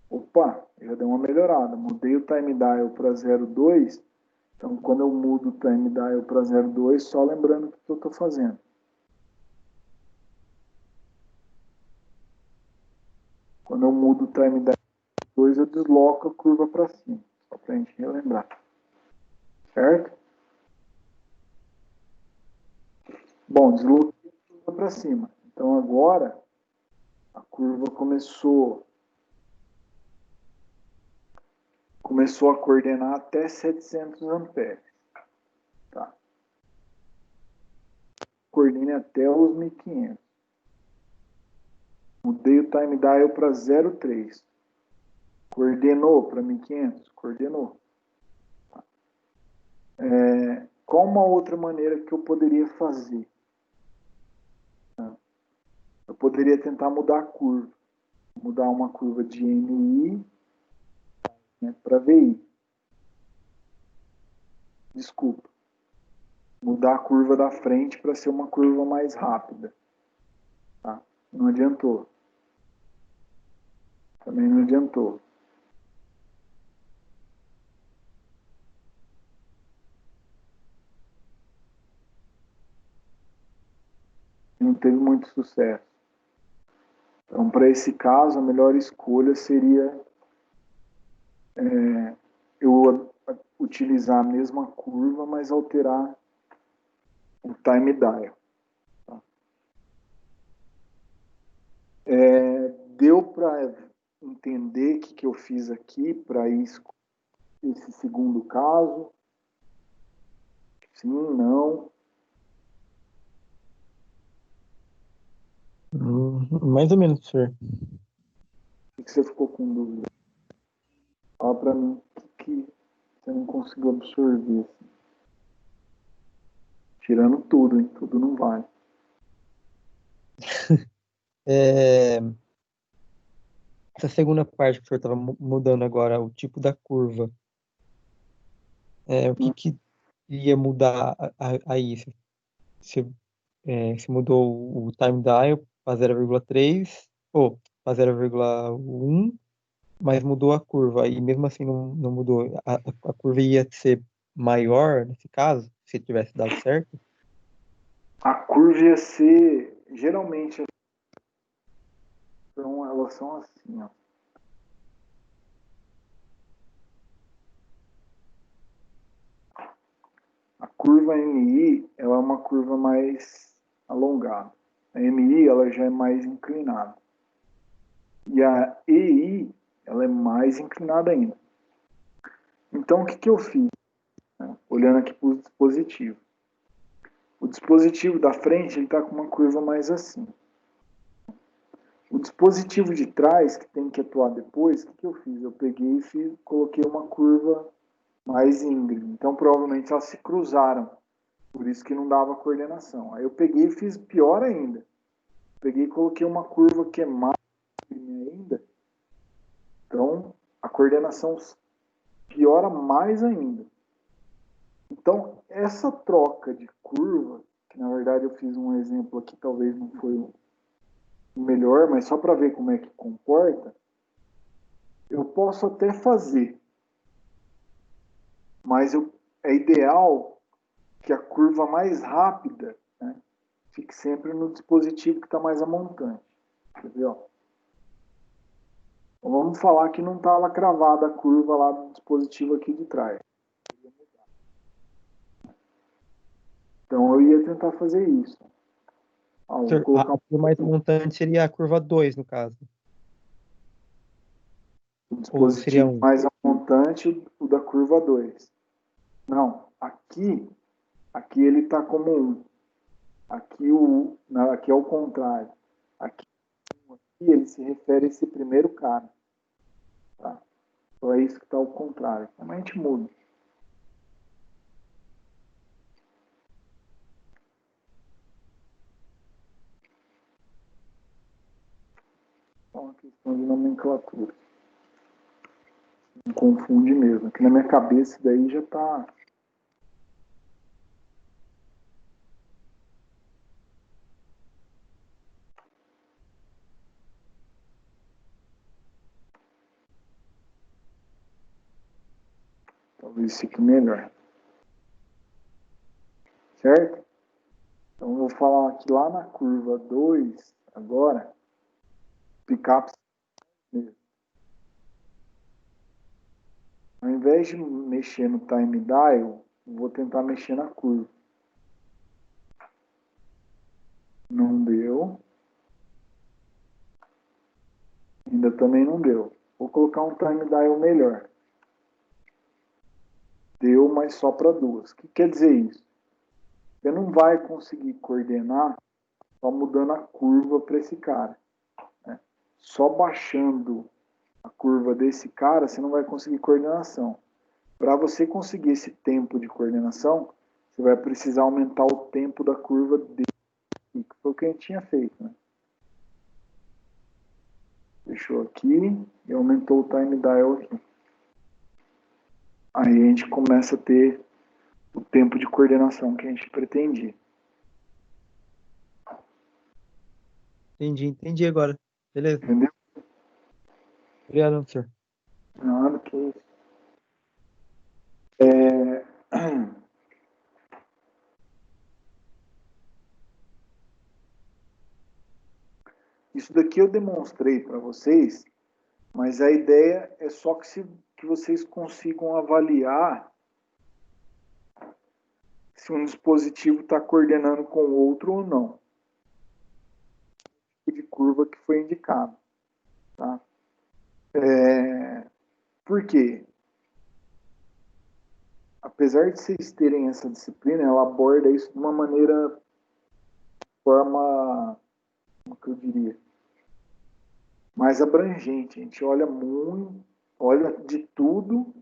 Opa, já deu uma melhorada. Mudei o time dial para 0,2. Então, quando eu mudo o time dial para 0,2, só lembrando o que eu estou fazendo. Quando eu mudo o time dial para 2, eu desloco a curva para cima. Só para a gente relembrar. Certo? Bom, desloquei a curva para cima. Então, agora, a curva começou a coordenar até 700 amperes. Tá? Coordene até os 1500. Mudei o time dial para 0,3. Coordenou para 1500? Coordenou. Tá? Qual uma outra maneira que eu poderia fazer? Tá? Eu poderia tentar mudar a curva. Mudar uma curva de MI, né, para VI. Desculpa. Mudar a curva da frente para ser uma curva mais rápida. Tá? Não adiantou. Também não adiantou. Não teve muito sucesso. Então, para esse caso, a melhor escolha seria eu utilizar a mesma curva, mas alterar o time dial. Tá? Deu para entender o que eu fiz aqui para esse segundo caso? Sim, não. Mais ou menos, professor. O que você ficou com dúvida? Fala para mim o que você não conseguiu absorver. Assim. Tirando tudo, hein? Tudo não vale. Essa segunda parte que o senhor estava mudando agora, o tipo da curva, o que ia mudar aí? Se mudou o time dial para 0,3 ou para 0,1, mas mudou a curva, e mesmo assim não mudou. A curva ia ser maior nesse caso, se tivesse dado certo? A curva ia ser, geralmente, então, elas são assim, ó. A curva MI, ela é uma curva mais alongada. A MI, ela já é mais inclinada. E a EI, ela é mais inclinada ainda. Então, o que eu fiz? Né? Olhando aqui para o dispositivo. O dispositivo da frente, ele está com uma curva mais assim. O dispositivo de trás, que tem que atuar depois, o que eu fiz? Eu peguei e coloquei uma curva mais íngreme. Então, provavelmente, elas se cruzaram. Por isso que não dava coordenação. Aí eu peguei e fiz pior ainda. Peguei e coloquei uma curva que é mais íngreme ainda. Então, a coordenação piora mais ainda. Então, essa troca de curva, que na verdade eu fiz um exemplo aqui, talvez não foi o melhor, mas só para ver como é que comporta, eu posso até fazer. Mas é ideal que a curva mais rápida, né, fique sempre no dispositivo que está mais a montante. Quer ver, ó? Então, vamos falar que não está lá cravada a curva lá do dispositivo aqui de trás. Então eu ia tentar fazer isso. Vou colocar A curva mais montante seria a curva 2, no caso. o Ou seria dispositivo 1? mais a montante, o da curva 2. Não, aqui ele está como 1. Aqui é o contrário. Aqui ele se refere a esse primeiro cara. Tá? Então é isso que está ao contrário. Então a gente muda. É uma questão de nomenclatura. Não confunde mesmo. Aqui na minha cabeça isso daí já está. Talvez fique melhor. Certo? Então, eu vou falar aqui lá na curva 2, agora, picape. Ao invés de mexer no time dial, eu vou tentar mexer na curva. Não deu. Ainda também não deu. Vou colocar um time dial melhor. Deu, mas só para duas. O que quer dizer isso? Você não vai conseguir coordenar só mudando a curva para esse cara, né? Só baixando a curva desse cara, você não vai conseguir coordenação. Para você conseguir esse tempo de coordenação, você vai precisar aumentar o tempo da curva dele, que foi o que a gente tinha feito, né? Fechou aqui e aumentou o time dial aqui. Aí a gente começa a ter o tempo de coordenação que a gente pretendia. Entendi agora. Beleza. Entendeu? Obrigado, senhor. Nada que isso. Isso daqui eu demonstrei para vocês, mas a ideia é só que vocês consigam avaliar se um dispositivo está coordenando com o outro ou não. O tipo de curva que foi indicado. Tá? Por quê? Apesar de vocês terem essa disciplina, ela aborda isso de uma maneira, forma, como que eu diria, mais abrangente. A gente olha muito, olha de tudo,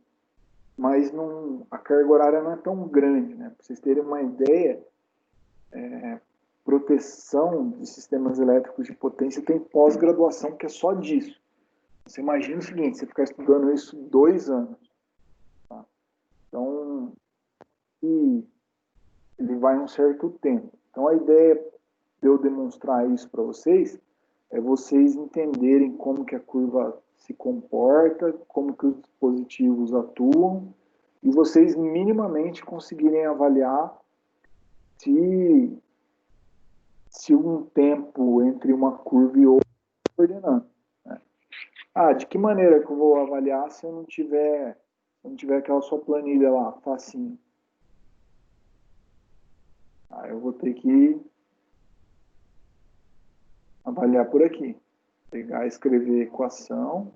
mas não, a carga horária não é tão grande, né? Para vocês terem uma ideia, proteção de sistemas elétricos de potência tem pós-graduação que é só disso. Você imagina o seguinte, você ficar estudando isso 2 anos. Tá? Então, ele vai um certo tempo. Então, a ideia de eu demonstrar isso para vocês é vocês entenderem como que a curva se comporta, como que os dispositivos atuam, e vocês minimamente conseguirem avaliar se um tempo entre uma curva e outra está coordenando. Né? De que maneira que eu vou avaliar se eu não tiver aquela sua planilha lá, facinho? Eu vou ter que avaliar por aqui. Pegar, escrever a equação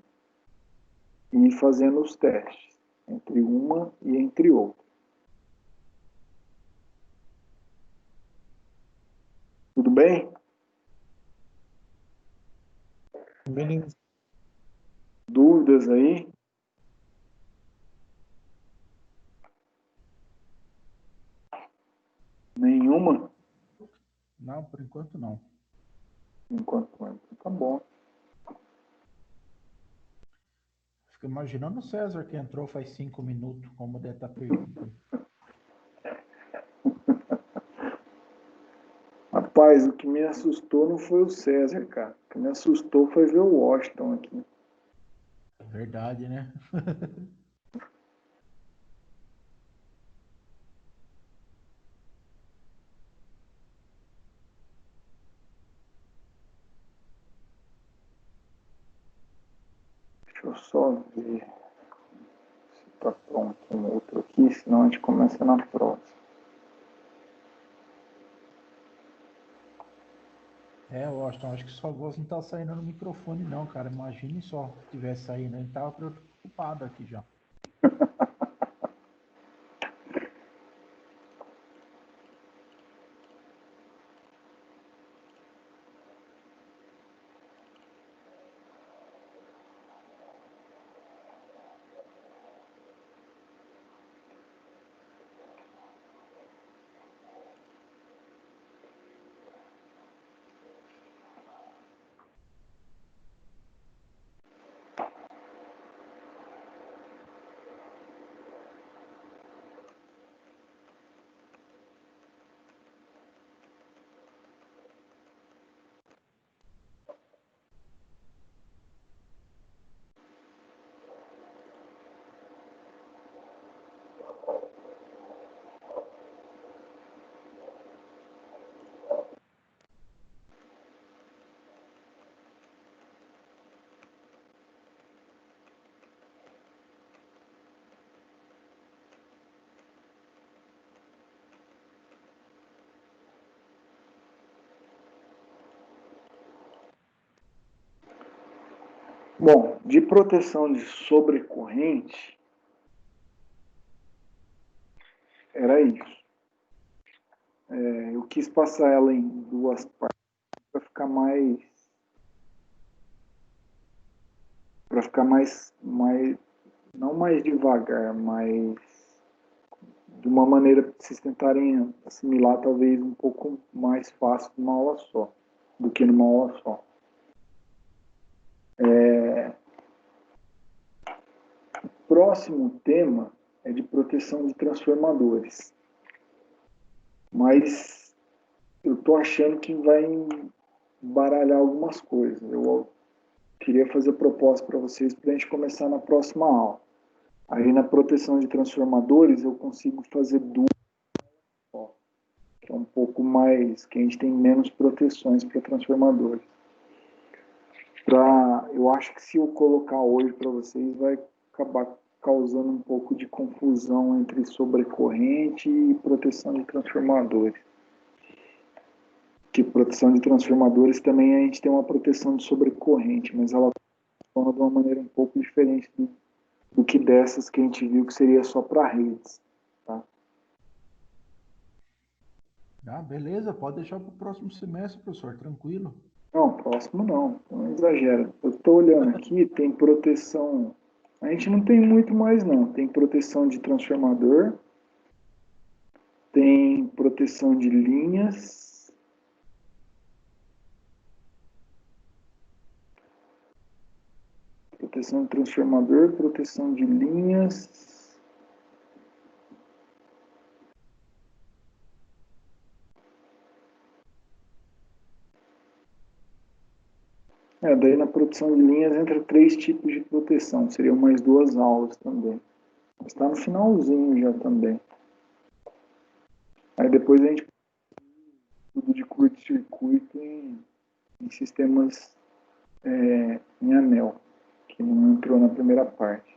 e ir fazendo os testes entre uma e entre outra. Tudo bem? Beleza. Dúvidas aí? Nenhuma? Não, por enquanto não. Enquanto tá bom. Fico imaginando o César que entrou faz 5 minutos, como deve estar perdido. Rapaz, o que me assustou não foi o César, cara. O que me assustou foi ver o Washington aqui. Verdade, né? Deixa eu só ver se tá pronto um outro aqui, senão a gente começa na próxima. Washington, acho que sua voz não tá saindo no microfone não, cara. Imagine só se tivesse saindo, a gente tava preocupado aqui já. Bom, de proteção de sobrecorrente, era isso. Eu quis passar ela em duas partes para ficar mais, não mais devagar, mas de uma maneira que vocês tentarem assimilar talvez um pouco mais fácil numa aula só, do que numa aula só. O próximo tema é de proteção de transformadores, mas eu tô achando que vai baralhar algumas coisas. Eu queria fazer proposta para vocês para a gente começar na próxima aula. Aí na proteção de transformadores eu consigo fazer duas, que é um pouco mais, que a gente tem menos proteções para transformadores. Eu acho que se eu colocar hoje para vocês vai acabar causando um pouco de confusão entre sobrecorrente e proteção de transformadores. Que proteção de transformadores também a gente tem uma proteção de sobrecorrente, mas ela funciona de uma maneira um pouco diferente do que dessas que a gente viu que seria só para redes. Tá? Ah, beleza, pode deixar para o próximo semestre, professor, tranquilo. Não, próximo não exagera. Eu estou olhando aqui, tem proteção. A gente não tem muito mais não. Tem proteção de transformador, tem proteção de linhas. Proteção de transformador, proteção de linhas. Daí na proteção de linhas entra 3 tipos de proteção. Seriam mais 2 aulas também. Está no finalzinho já também. Aí depois a gente tudo de curto-circuito em sistemas em anel, que não entrou na primeira parte.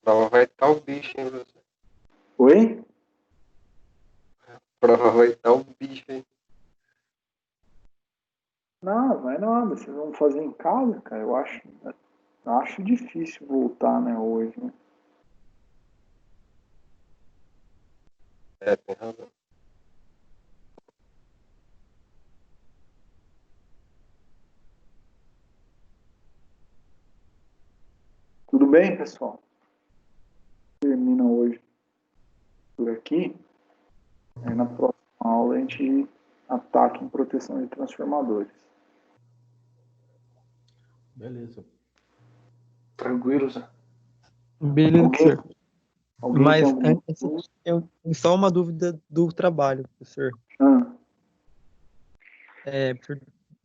Prova vai estar o bicho, hein, professor? Oi? Prova vai estar o bicho, hein? Não, vai nada. Vocês vão fazer em casa, cara. Eu acho difícil voltar, né, hoje, né? Tem razão. Tudo bem, pessoal? Termina hoje por aqui. Aí na próxima aula a gente ataca em proteção de transformadores. Beleza. Tranquilo, Zé. Beleza, Alguém, professor. alguém tem Mas alguma antes, dúvida? eu tenho só uma dúvida do trabalho, professor. O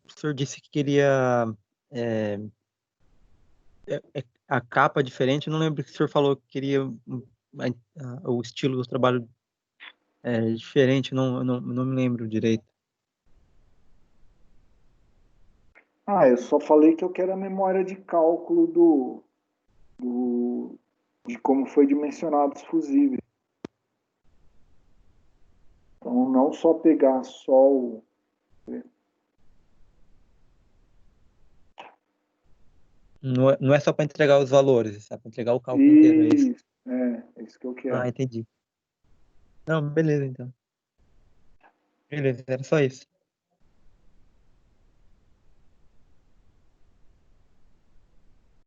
professor disse que queria a capa diferente. Eu não lembro que o senhor falou que queria o estilo do trabalho diferente. Não me lembro direito. Eu só falei que eu quero a memória de cálculo de como foi dimensionado os fusíveis. Então, não só pegar só o... Não é só para entregar os valores, é para entregar o cálculo inteiro, é isso? Isso, é isso que eu quero. Ah, entendi. Não, beleza, então. Beleza, era só isso.